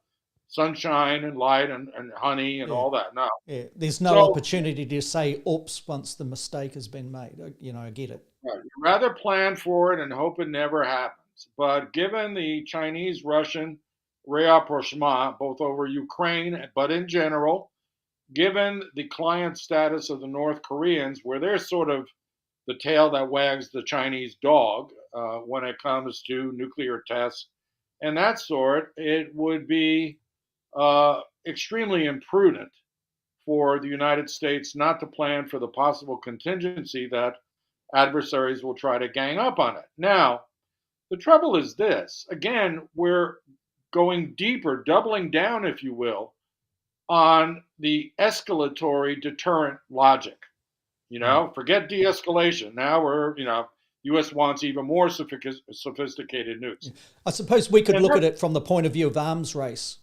sunshine and light and honey and all that. No. Yeah. There's no opportunity to say, oops, once the mistake has been made. I get it. Right. You rather plan for it and hope it never happens. But given the Chinese-Russian rapprochement, both over Ukraine, but in general, given the client status of the North Koreans, where they're sort of the tail that wags the Chinese dog when it comes to nuclear tests and that sort, it would be extremely imprudent for the United States not to plan for the possible contingency that adversaries will try to gang up on it. Now, the trouble is this. Again, we're going deeper, doubling down, if you will, on the escalatory deterrent logic. Forget de-escalation. Now U.S. wants even more sophisticated nukes. I suppose we could look at it from the point of view of arms race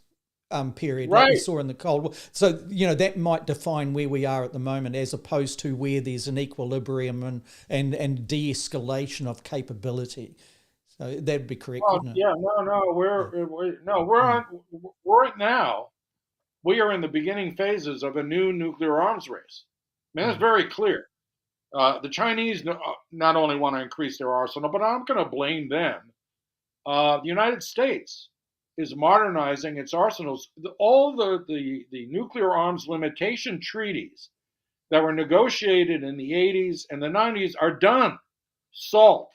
period, right, like we saw in the Cold War. So, that might define where we are at the moment, as opposed to where there's an equilibrium and de-escalation of capability. So that'd be correct, wouldn't it? Yeah, we're now. We are in the beginning phases of a new nuclear arms race. I mean, it's very clear. The Chinese not only want to increase their arsenal, but I'm going to blame them. The United States is modernizing its arsenals. All the nuclear arms limitation treaties that were negotiated in the 80s and the 90s are done. SALT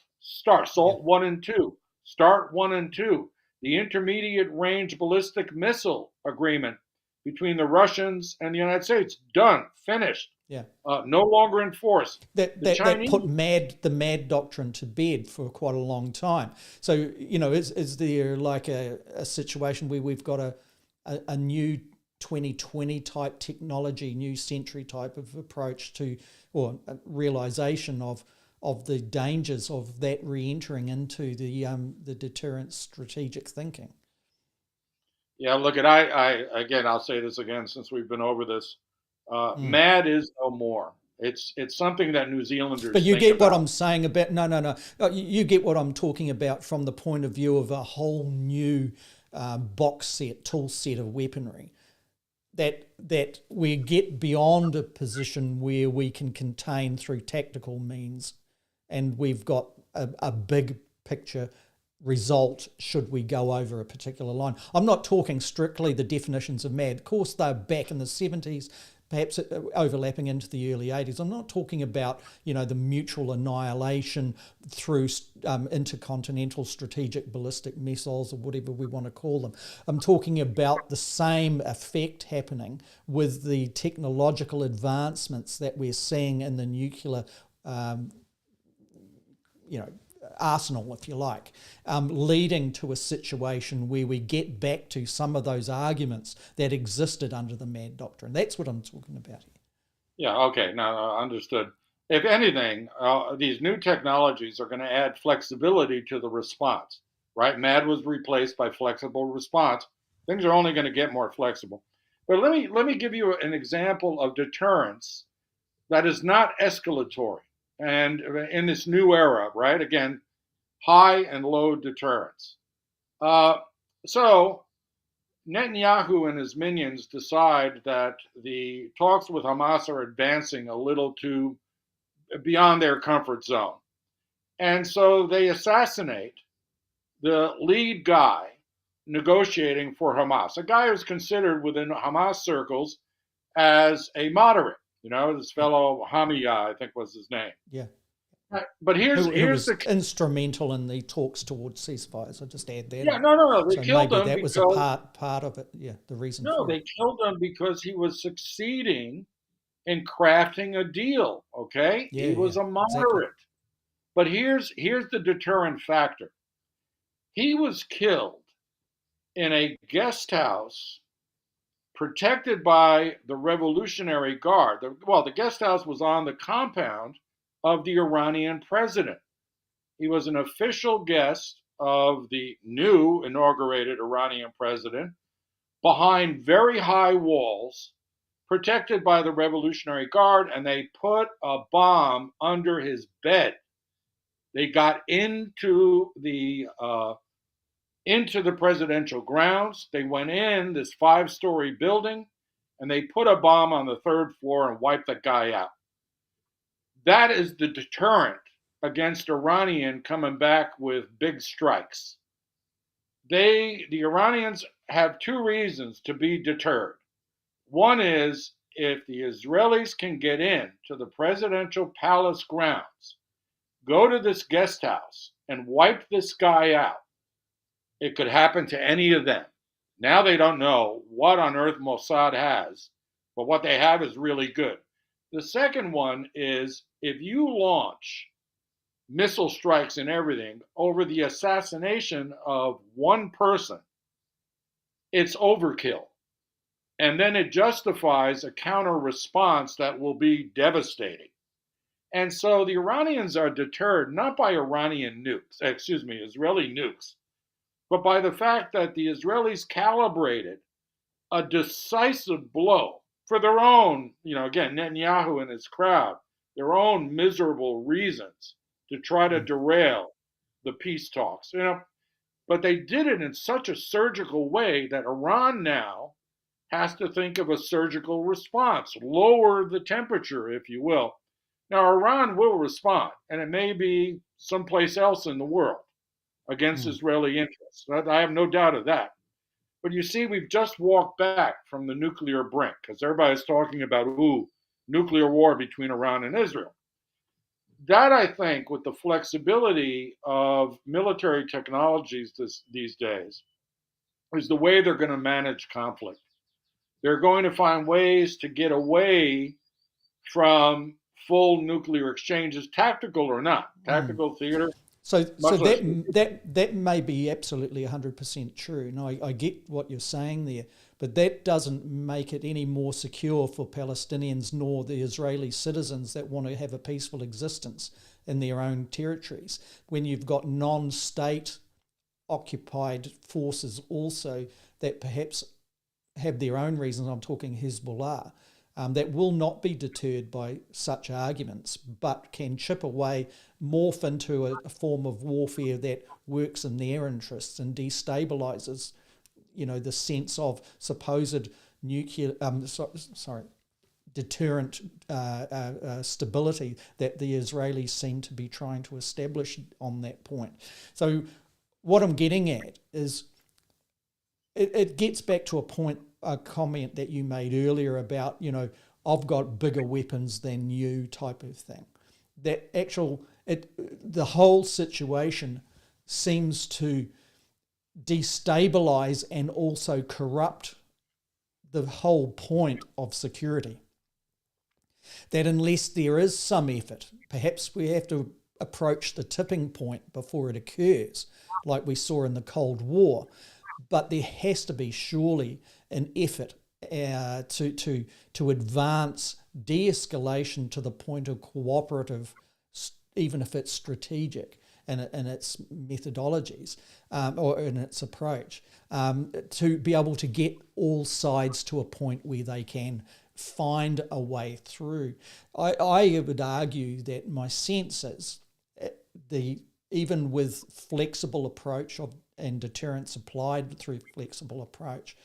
1 and 2, START 1 and 2, the Intermediate Range Ballistic Missile Agreement between the Russians and the United States, done, finished. Yeah. No longer in force. That put the MAD doctrine to bed for quite a long time. So, is there like a situation where we've got a new 2020 type technology, new century type of approach to, or realization of the dangers of that re-entering into the deterrence strategic thinking. Yeah, look, I again, I'll say this again since we've been over this. MAD is no more. It's something that New But Zealanders you think get what about. I'm saying about, no. You get what I'm talking about from the point of view of a whole new tool set of weaponry. That we get beyond a position where we can contain through tactical means, and we've got a big picture result should we go over a particular line. I'm not talking strictly the definitions of MAD. Of course, they're back in the 70s, perhaps overlapping into the early 80s. I'm not talking about, the mutual annihilation through intercontinental strategic ballistic missiles or whatever we want to call them. I'm talking about the same effect happening with the technological advancements that we're seeing in the nuclear arsenal, if you like, leading to a situation where we get back to some of those arguments that existed under the MAD doctrine. That's what I'm talking about here. Yeah, okay, now understood. If anything, these new technologies are going to add flexibility to the response, right? MAD was replaced by flexible response. Things are only going to get more flexible. But let me give you an example of deterrence that is not escalatory. And in this new era, right? Again, high and low deterrence. So Netanyahu and his minions decide that the talks with Hamas are advancing a little too beyond their comfort zone. And so they assassinate the lead guy negotiating for Hamas, a guy who's considered within Hamas circles as a moderate. This fellow Hamiya, I think was his name. Yeah. But who here's was the instrumental in the talks towards ceasefires. I'll just add that. yeah, no. They So killed maybe him that because was a part of it. Yeah, the reason no, for they it. killed him because he was succeeding in crafting a deal. Okay, Yeah, he was a exactly. moderate. But here's the deterrent factor. He was killed in a guest house protected by the Revolutionary Guard. The guest house was on the compound of the Iranian president. He was an official guest of the new inaugurated Iranian president behind very high walls, protected by the Revolutionary Guard, and they put a bomb under his bed. They got into the presidential grounds. They went in this 5-story building, and they put a bomb on the 3rd floor and wiped the guy out. That is the deterrent against Iranian coming back with big strikes. The Iranians have 2 reasons to be deterred. One is if the Israelis can get in to the presidential palace grounds, go to this guest house and wipe this guy out, it could happen to any of them. Now they don't know what on earth Mossad has, but what they have is really good. The second one is if you launch missile strikes and everything over the assassination of one person, it's overkill. And then it justifies a counter response that will be devastating. And so the Iranians are deterred not by Israeli nukes, but by the fact that the Israelis calibrated a decisive blow for their own, again, Netanyahu and his crowd, their own miserable reasons to try to derail the peace talks. But they did it in such a surgical way that Iran now has to think of a surgical response, lower the temperature, if you will. Now, Iran will respond, and it may be someplace else in the world against Israeli interests. I have no doubt of that. But you see, we've just walked back from the nuclear brink because everybody's talking about, nuclear war between Iran and Israel. That, I think, with the flexibility of military technologies these days, is the way they're going to manage conflict. They're going to find ways to get away from full nuclear exchanges, tactical or not, tactical theater. So that may be absolutely 100% true. And I get what you're saying there. But that doesn't make it any more secure for Palestinians nor the Israeli citizens that want to have a peaceful existence in their own territories. When you've got non-state occupied forces also that perhaps have their own reasons, I'm talking Hezbollah, that will not be deterred by such arguments, but can chip away, morph into a form of warfare that works in their interests and destabilises, the sense of supposed nuclear, deterrent stability that the Israelis seem to be trying to establish on that point. So what I'm getting at is it gets back to a comment that you made earlier about, I've got bigger weapons than you type of thing. The whole situation seems to destabilise and also corrupt the whole point of security. That unless there is some effort, perhaps we have to approach the tipping point before it occurs, like we saw in the Cold War. But there has to be surely an effort to advance de-escalation to the point of cooperative, even if it's strategic in its methodologies or in its approach, to be able to get all sides to a point where they can find a way through. I would argue that my sense is even with flexible approach and deterrence applied through flexible approach,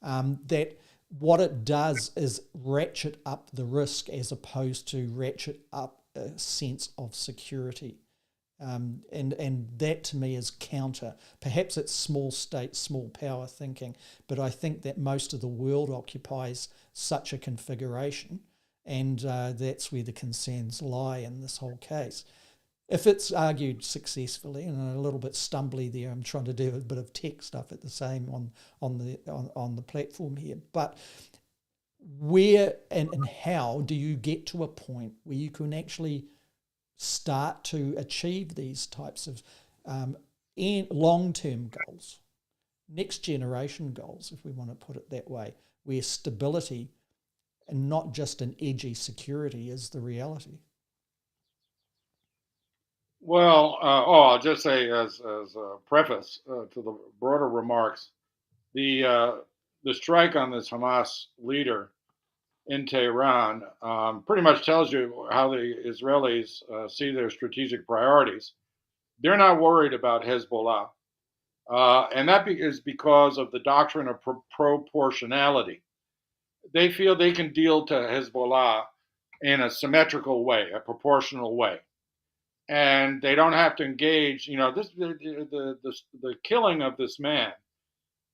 that what it does is ratchet up the risk as opposed to ratchet up a sense of security. And that to me is counter. Perhaps it's small state, small power thinking, but I think that most of the world occupies such a configuration, and that's where the concerns lie in this whole case. If it's argued successfully, and a little bit stumbly there, I'm trying to do a bit of tech stuff at the same on the platform here. But where and how do you get to a point where you can actually start to achieve these types of long-term goals, next generation goals, if we want to put it that way, where stability and not just an edgy security is the reality? Well, I'll just say as a preface to the broader remarks, the strike on this Hamas leader in Tehran pretty much tells you how the Israelis see their strategic priorities. They're not worried about Hezbollah, and that is because of the doctrine of proportionality. They feel they can deal to Hezbollah in a symmetrical way, a proportional way, and they don't have to engage. The killing of this man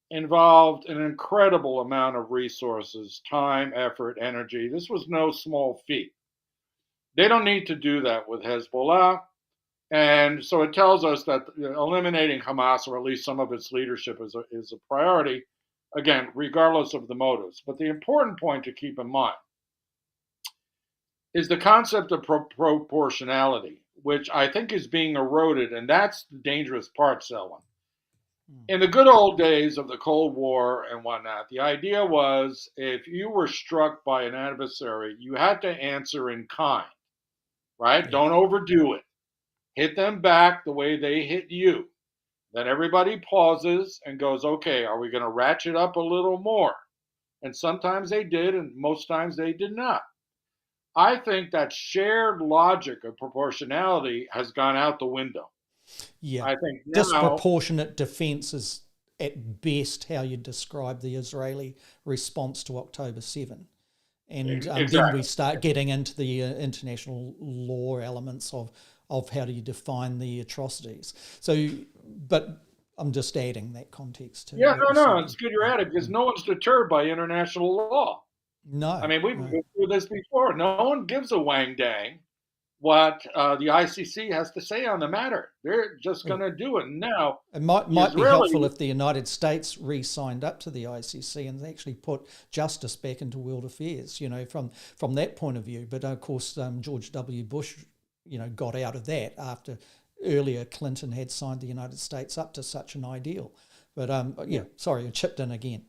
involved an incredible amount of resources, time, effort, energy. This was no small feat. They don't need to do that with Hezbollah. And so it tells us that eliminating Hamas, or at least some of its leadership, is a priority, again, regardless of the motives. But the important point to keep in mind is the concept of proportionality, which I think is being eroded, and that's the dangerous part, Selwyn. In the good old days of the Cold War and whatnot, the idea was if you were struck by an adversary, you had to answer in kind, right? Yeah. Don't overdo it. Hit them back the way they hit you. Then everybody pauses and goes, okay, are we going to ratchet up a little more? And sometimes they did, and most times they did not. I think that shared logic of proportionality has gone out the window. Yeah, I think disproportionate defence is at best how you describe the Israeli response to October 7. And exactly. Then we start getting into the international law elements of how do you define the atrocities. So, but I'm just adding that context to. Yeah, no, it's good you're at it, because no one's deterred by international law. No. I mean, we've been through this before. No one gives a wang dang what the ICC has to say on the matter. They're just going to do it now. It might be helpful if the United States re-signed up to the ICC and actually put justice back into world affairs, from that point of view. But of course, George W. Bush, got out of that after earlier Clinton had signed the United States up to such an ideal. But sorry, I chipped in again.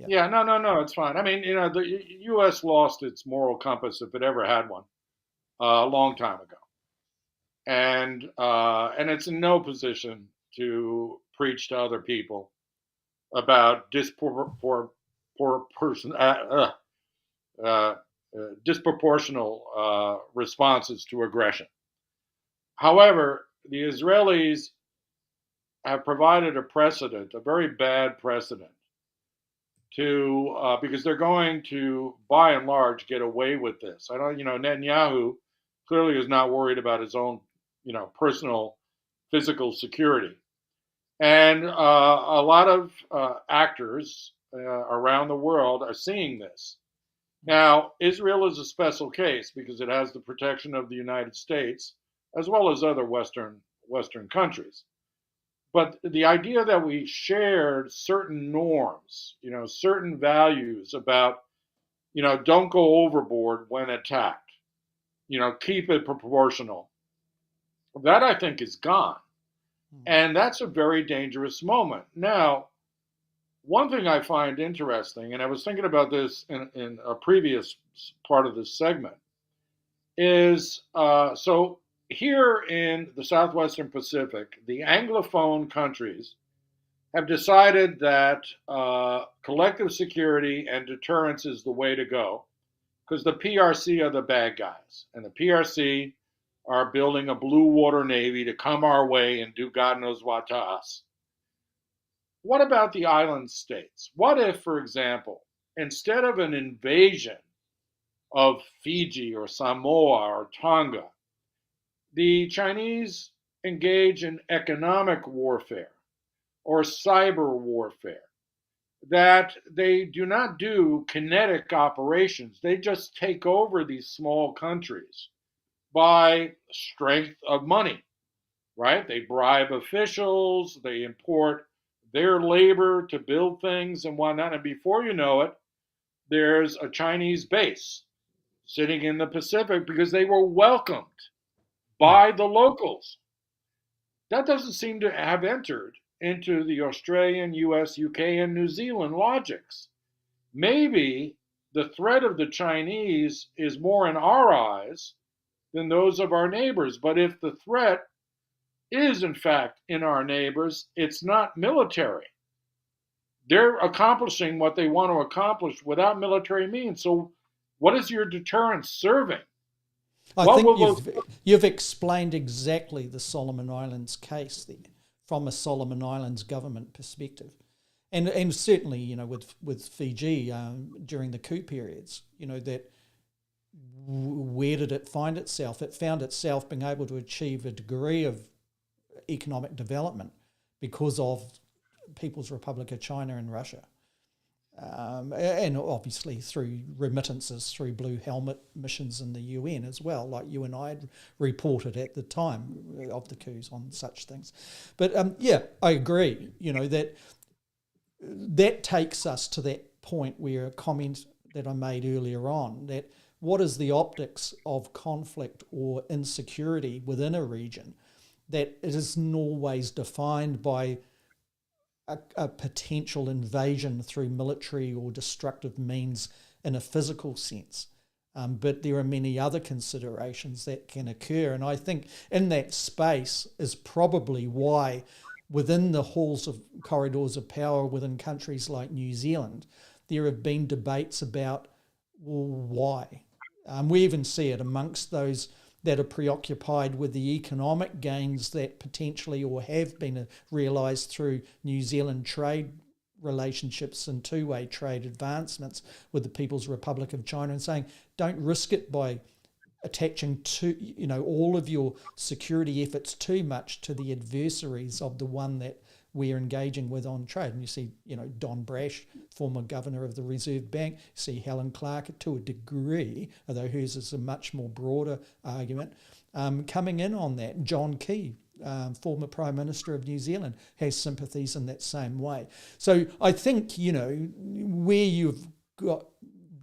Yeah, no, it's fine. I mean, the U.S. lost its moral compass, if it ever had one, a long time ago, and it's in no position to preach to other people about uh, disproportional responses to aggression. However, the Israelis have provided a precedent, a very bad precedent, to because they're going to, by and large, get away with this. I don't, Netanyahu clearly is not worried about his own, personal physical security, and a lot of actors around the world are seeing this. Now, Israel is a special case because it has the protection of the United States as well as other Western countries. But the idea that we shared certain norms, certain values about, don't go overboard when attacked, keep it proportional, that I think is gone. And that's a very dangerous moment. Now, one thing I find interesting, and I was thinking about this in a previous part of this segment, is so here in the Southwestern Pacific, the Anglophone countries have decided that collective security and deterrence is the way to go because the PRC are the bad guys. And the PRC are building a blue water navy to come our way and do God knows what to us. What about the island states? What if, for example, instead of an invasion of Fiji or Samoa or Tonga, the Chinese engage in economic warfare or cyber warfare, that they do not do kinetic operations. They just take over these small countries by strength of money, right? They bribe officials, they import their labor to build things and whatnot. And before you know it, there's a Chinese base sitting in the Pacific because they were welcomed by the locals. That doesn't seem to have entered into the Australian, US, UK, and New Zealand logics. Maybe the threat of the Chinese is more in our eyes than those of our neighbors. But if the threat is, in fact, in our neighbors, it's not military. They're accomplishing what they want to accomplish without military means. So, what is your deterrence serving? I think you've explained exactly the Solomon Islands case there from a Solomon Islands government perspective. And certainly, with Fiji during the coup periods, that where did it find itself? It found itself being able to achieve a degree of economic development because of People's Republic of China and Russia. And obviously through remittances through Blue Helmet missions in the UN as well, like you and I had reported at the time of the coups on such things. But I agree, that takes us to that point where a comment that I made earlier on, that what is the optics of conflict or insecurity within a region, that it isn't always defined by a potential invasion through military or destructive means in a physical sense. But there are many other considerations that can occur. And I think in that space is probably why within the halls of corridors of power within countries like New Zealand, there have been debates about, well, why? We even see it amongst those that are preoccupied with the economic gains that potentially or have been realised through New Zealand trade relationships and two-way trade advancements with the People's Republic of China, and saying, don't risk it by attaching all of your security efforts too much to the adversaries of the one that we're engaging with on trade. And you see, Don Brash, former governor of the Reserve Bank, you see Helen Clark to a degree, although hers is a much more broader argument, coming in on that. John Key, former Prime Minister of New Zealand, has sympathies in that same way. So I think, where you've got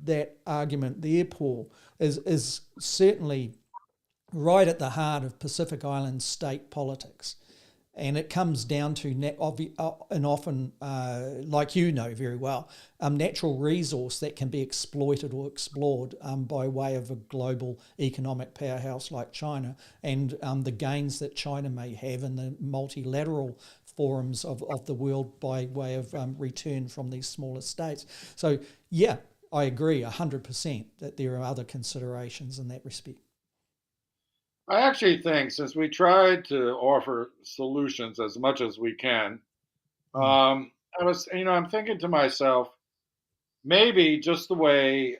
that argument there, Paul, is certainly right at the heart of Pacific Island state politics. And it comes down to, and often, like you know very well, natural resource that can be exploited or explored by way of a global economic powerhouse like China, and the gains that China may have in the multilateral forums of the world by way of return from these smaller states. So, yeah, I agree 100% that there are other considerations in that respect. I actually think since we tried to offer solutions as much as we can, Mm. I'm thinking to myself, maybe just the way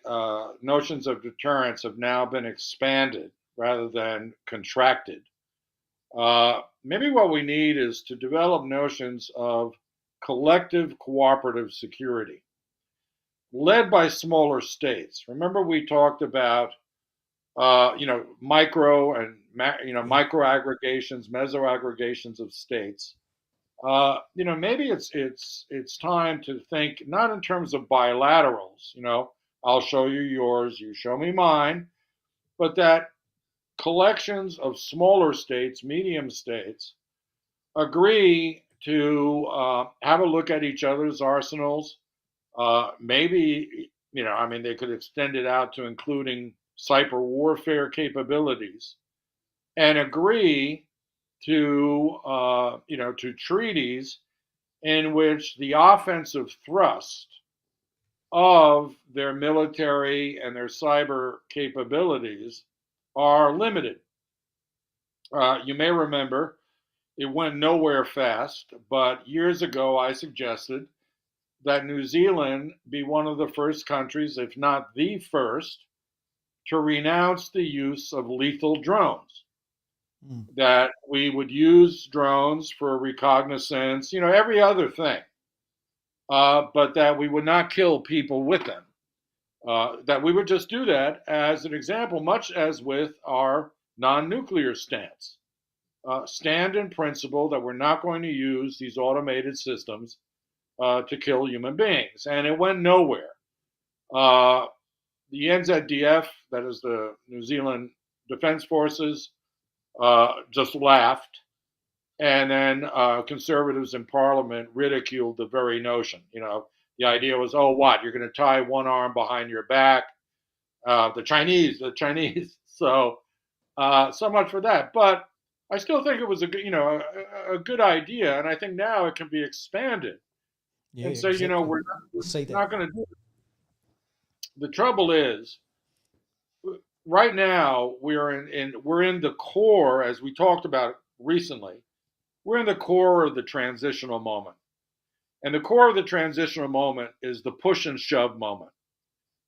notions of deterrence have now been expanded rather than contracted. Maybe what we need is to develop notions of collective cooperative security led by smaller states. Remember, we talked about micro and Yeah. micro aggregations, meso aggregations of states. Maybe it's time to think not in terms of bilaterals. I'll show you yours, you show me mine, but that collections of smaller states, medium states, agree to have a look at each other's arsenals. Maybe, they could extend it out to including cyber warfare capabilities and agree to treaties in which the offensive thrust of their military and their cyber capabilities are limited. You may remember it went nowhere fast, but years ago I suggested that New Zealand be one of the first countries, if not the first, to renounce the use of lethal drones. Mm. That we would use drones for reconnaissance, every other thing, but that we would not kill people with them. That we would just do that as an example, much as with our non nuclear stance. Stand in principle that we're not going to use these automated systems to kill human beings. And it went nowhere. Uh, the NZDF, that is the New Zealand Defense Forces, just laughed. And then conservatives in Parliament ridiculed the very notion. The idea was, oh, what? You're going to tie one arm behind your back? The Chinese. So much for that. But I still think it was a good idea, and I think now it can be expanded. Yeah, And so, exactly. we're See that. not going to do it. The trouble is, right now we're in the core, as we talked about recently. We're in the core of the transitional moment, and the core of the transitional moment is the push and shove moment.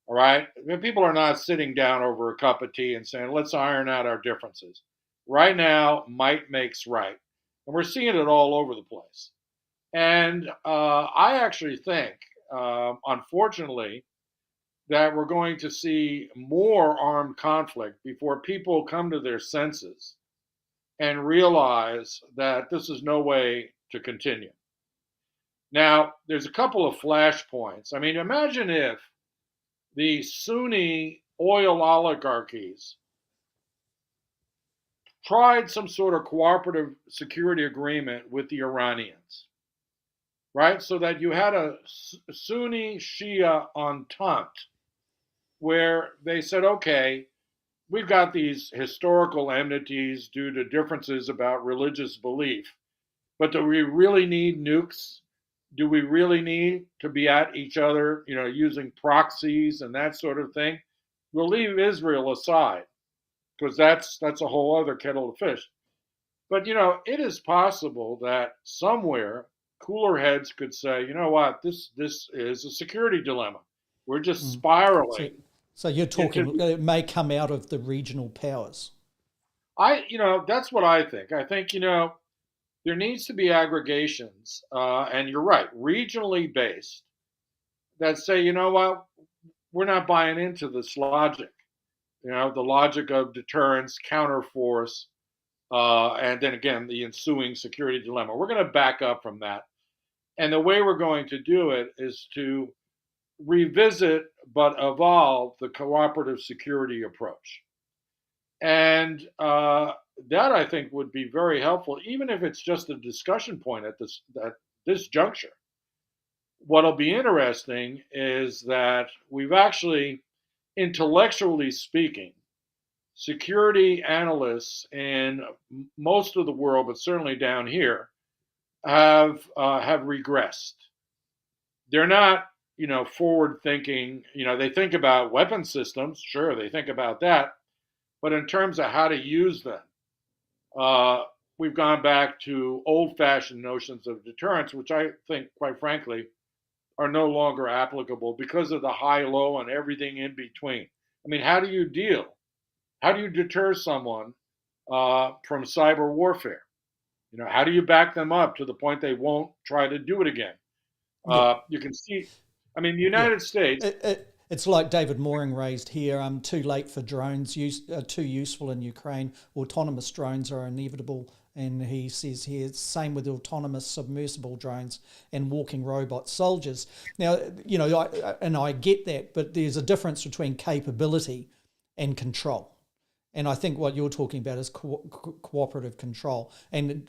All right, people are not sitting down over a cup of tea and saying, "Let's iron out our differences." Right now, might makes right, and we're seeing it all over the place. And I actually think, unfortunately, that we're going to see more armed conflict before people come to their senses and realize that this is no way to continue. Now, there's a couple of flashpoints. I mean, imagine if the Sunni oil oligarchies tried some sort of cooperative security agreement with the Iranians, right? So that you had a Sunni Shia entente where they said, okay, we've got these historical enmities due to differences about religious belief, but do we really need nukes? Do we really need to be at each other, using proxies and that sort of thing? We'll leave Israel aside because that's a whole other kettle of fish. But it is possible that somewhere cooler heads could say, you know what, this is a security dilemma. We're just Mm. So, spiraling so you're into talking it may come out of the regional powers. that's what I think. I think there needs to be aggregations, and you're right, regionally based that say, you know what, we're not buying into this logic. The logic of deterrence, counterforce, and then again the ensuing security dilemma. We're going to back up from that, and the way we're going to do it is to revisit but evolve the cooperative security approach. And that I think would be very helpful, even if it's just a discussion point at this juncture. What'll be interesting is that we've actually, intellectually speaking, security analysts in most of the world, but certainly down here, have regressed. They're not, forward thinking. They think about weapon systems, sure, they think about that, but in terms of how to use them, uh, we've gone back to old-fashioned notions of deterrence, which I think, quite frankly, are no longer applicable because of the high, low, and everything in between. I mean, how do you deal? How do you deter someone from cyber warfare? How do you back them up to the point they won't try to do it again? Yeah. You can see, I mean, the Yeah. United States. It's like David Mooring raised here. Too late for drones. Too useful in Ukraine. Autonomous drones are inevitable, and he says here it's same with autonomous submersible drones and walking robot soldiers. Now, I get that, but there's a difference between capability and control. And I think what you're talking about is cooperative control. And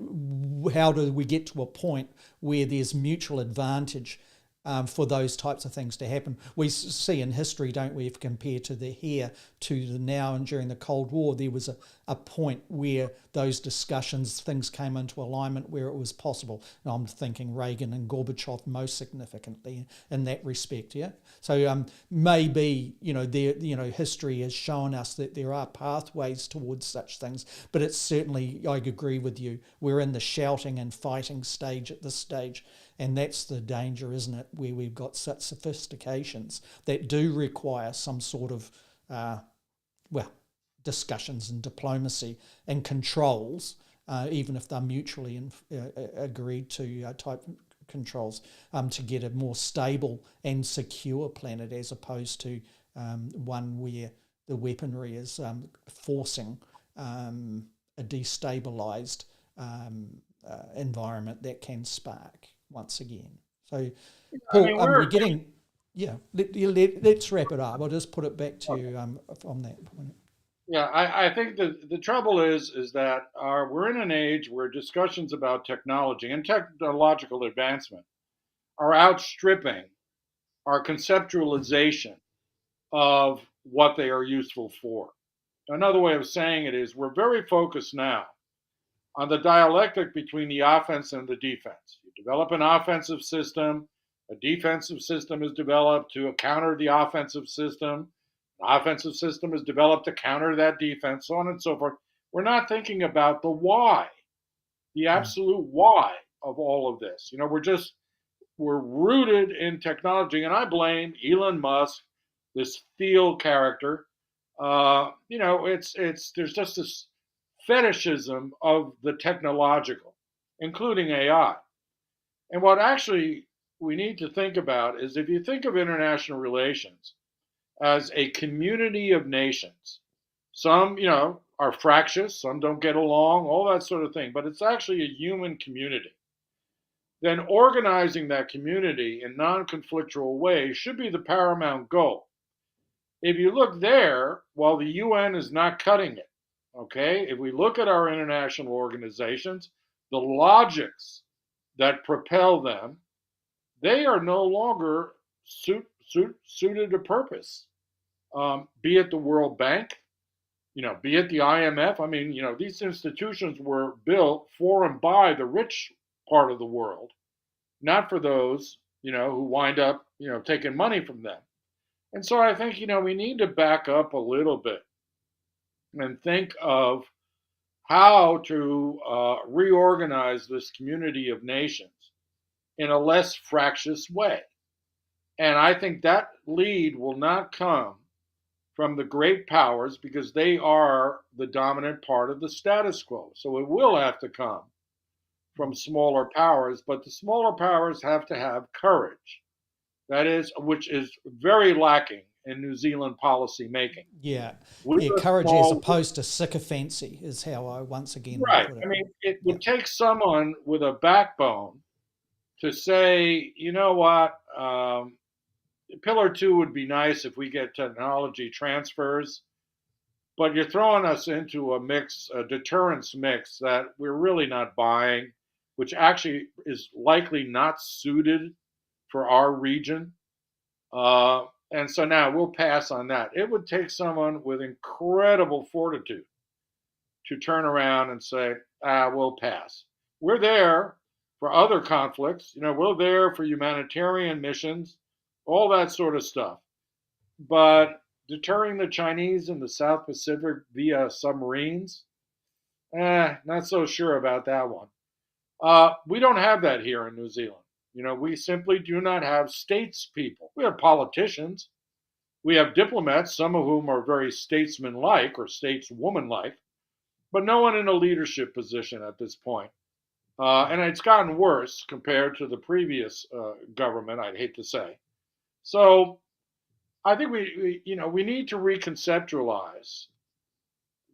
how do we get to a point where there's mutual advantage for those types of things to happen? We see in history, don't we, if compared to the here to the now, and during the Cold War, there was a point where those discussions, things came into alignment where it was possible. And I'm thinking Reagan and Gorbachev most significantly in that respect, yeah? So maybe, history has shown us that there are pathways towards such things, but it's certainly, I agree with you, we're in the shouting and fighting stage at this stage. And that's the danger, isn't it, where we've got such sophistications that do require some sort of, discussions and diplomacy and controls, even if they're mutually agreed to type controls, to get a more stable and secure planet, as opposed to one where the weaponry is forcing a destabilized environment that can spark once again. So, I Paul, mean, we're getting, let's wrap it up. I'll just put it back to you on that point. yeah, I think the trouble is that we're in an age where discussions about technology and technological advancement are outstripping our conceptualization of what they are useful for. Another way of saying it is we're very focused now on the dialectic between the offense and the defense. You develop an offensive system, a defensive system is developed to counter the offensive system, an offensive system is developed to counter that defense, so on and so forth. We're not thinking about the why, the absolute why of all of this. We're rooted in technology, and I blame Elon Musk, this Thiel character. It's there's just this fetishism of the technological, including AI. And what actually we need to think about is, if you think of international relations as a community of nations, some, are fractious, some don't get along, all that sort of thing, but it's actually a human community. Then organizing that community in non-conflictual ways should be the paramount goal. If you look there, while the UN is not cutting it, okay, if we look at our international organizations, the logics that propel them, they are no longer suited to purpose. Be it the World Bank, be it the IMF. I mean, these institutions were built for and by the rich part of the world, not for those, who wind up, taking money from them. And so I think, we need to back up a little bit and think of how to reorganize this community of nations in a less fractious way. And I think that lead will not come from the great powers, because they are the dominant part of the status quo. So it will have to come from smaller powers, but the smaller powers have to have courage. That is, which is very lacking in New Zealand policy making. Yeah, We're a courage as small, opposed to sycophancy is how I once again would right. put I it. mean, it Yeah, would take someone with a backbone to say, you know what, Pillar 2 would be nice if we get technology transfers, but you're throwing us into a mix, a deterrence mix that we're really not buying, which actually is likely not suited for our region. And so now we'll pass on that. It would take someone with incredible fortitude to turn around and say, we'll pass. We're there for other conflicts. We're there for humanitarian missions, all that sort of stuff. But deterring the Chinese in the South Pacific via submarines, not so sure about that one. We don't have that here in New Zealand. We simply do not have statespeople. We have politicians. We have diplomats, some of whom are very statesman-like or stateswoman-like, but no one in a leadership position at this point. And it's gotten worse compared to the previous government, I'd hate to say. So I think we need to reconceptualize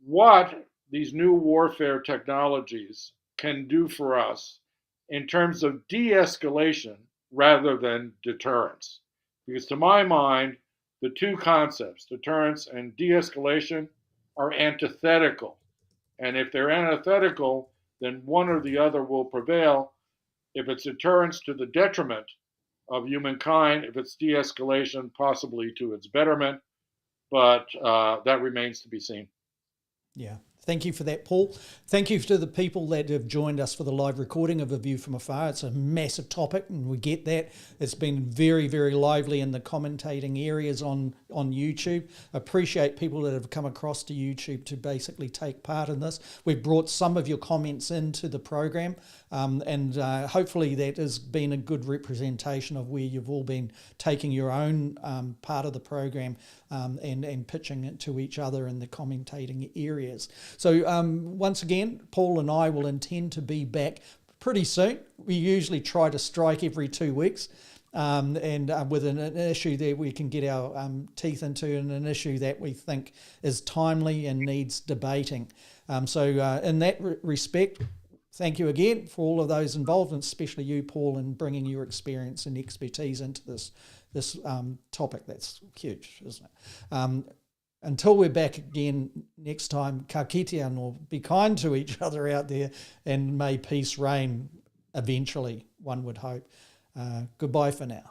what these new warfare technologies can do for us in terms of de-escalation rather than deterrence. Because to my mind, the two concepts, deterrence and de-escalation, are antithetical. And if they're antithetical, then one or the other will prevail. If it's deterrence to the detriment of humankind, if it's de-escalation, possibly to its betterment, but that remains to be seen. Yeah. Thank you for that, Paul. Thank you to the people that have joined us for the live recording of A View from Afar. It's a massive topic, and we get that. It's been very, very lively in the commentating areas on YouTube. Appreciate people that have come across to YouTube to basically take part in this. We've brought some of your comments into the program, and hopefully that has been a good representation of where you've all been taking your own part of the program and pitching it to each other in the commentating areas. So once again, Paul and I will intend to be back pretty soon. We usually try to strike every 2 weeks, and with an issue that we can get our teeth into, and an issue that we think is timely and needs debating. So in that respect, thank you again for all of those involved, and especially you, Paul, in bringing your experience and expertise into this topic. That's huge, isn't it? Until we're back again next time, ka kite anō, or be kind to each other out there, and may peace reign eventually, one would hope. Goodbye for now.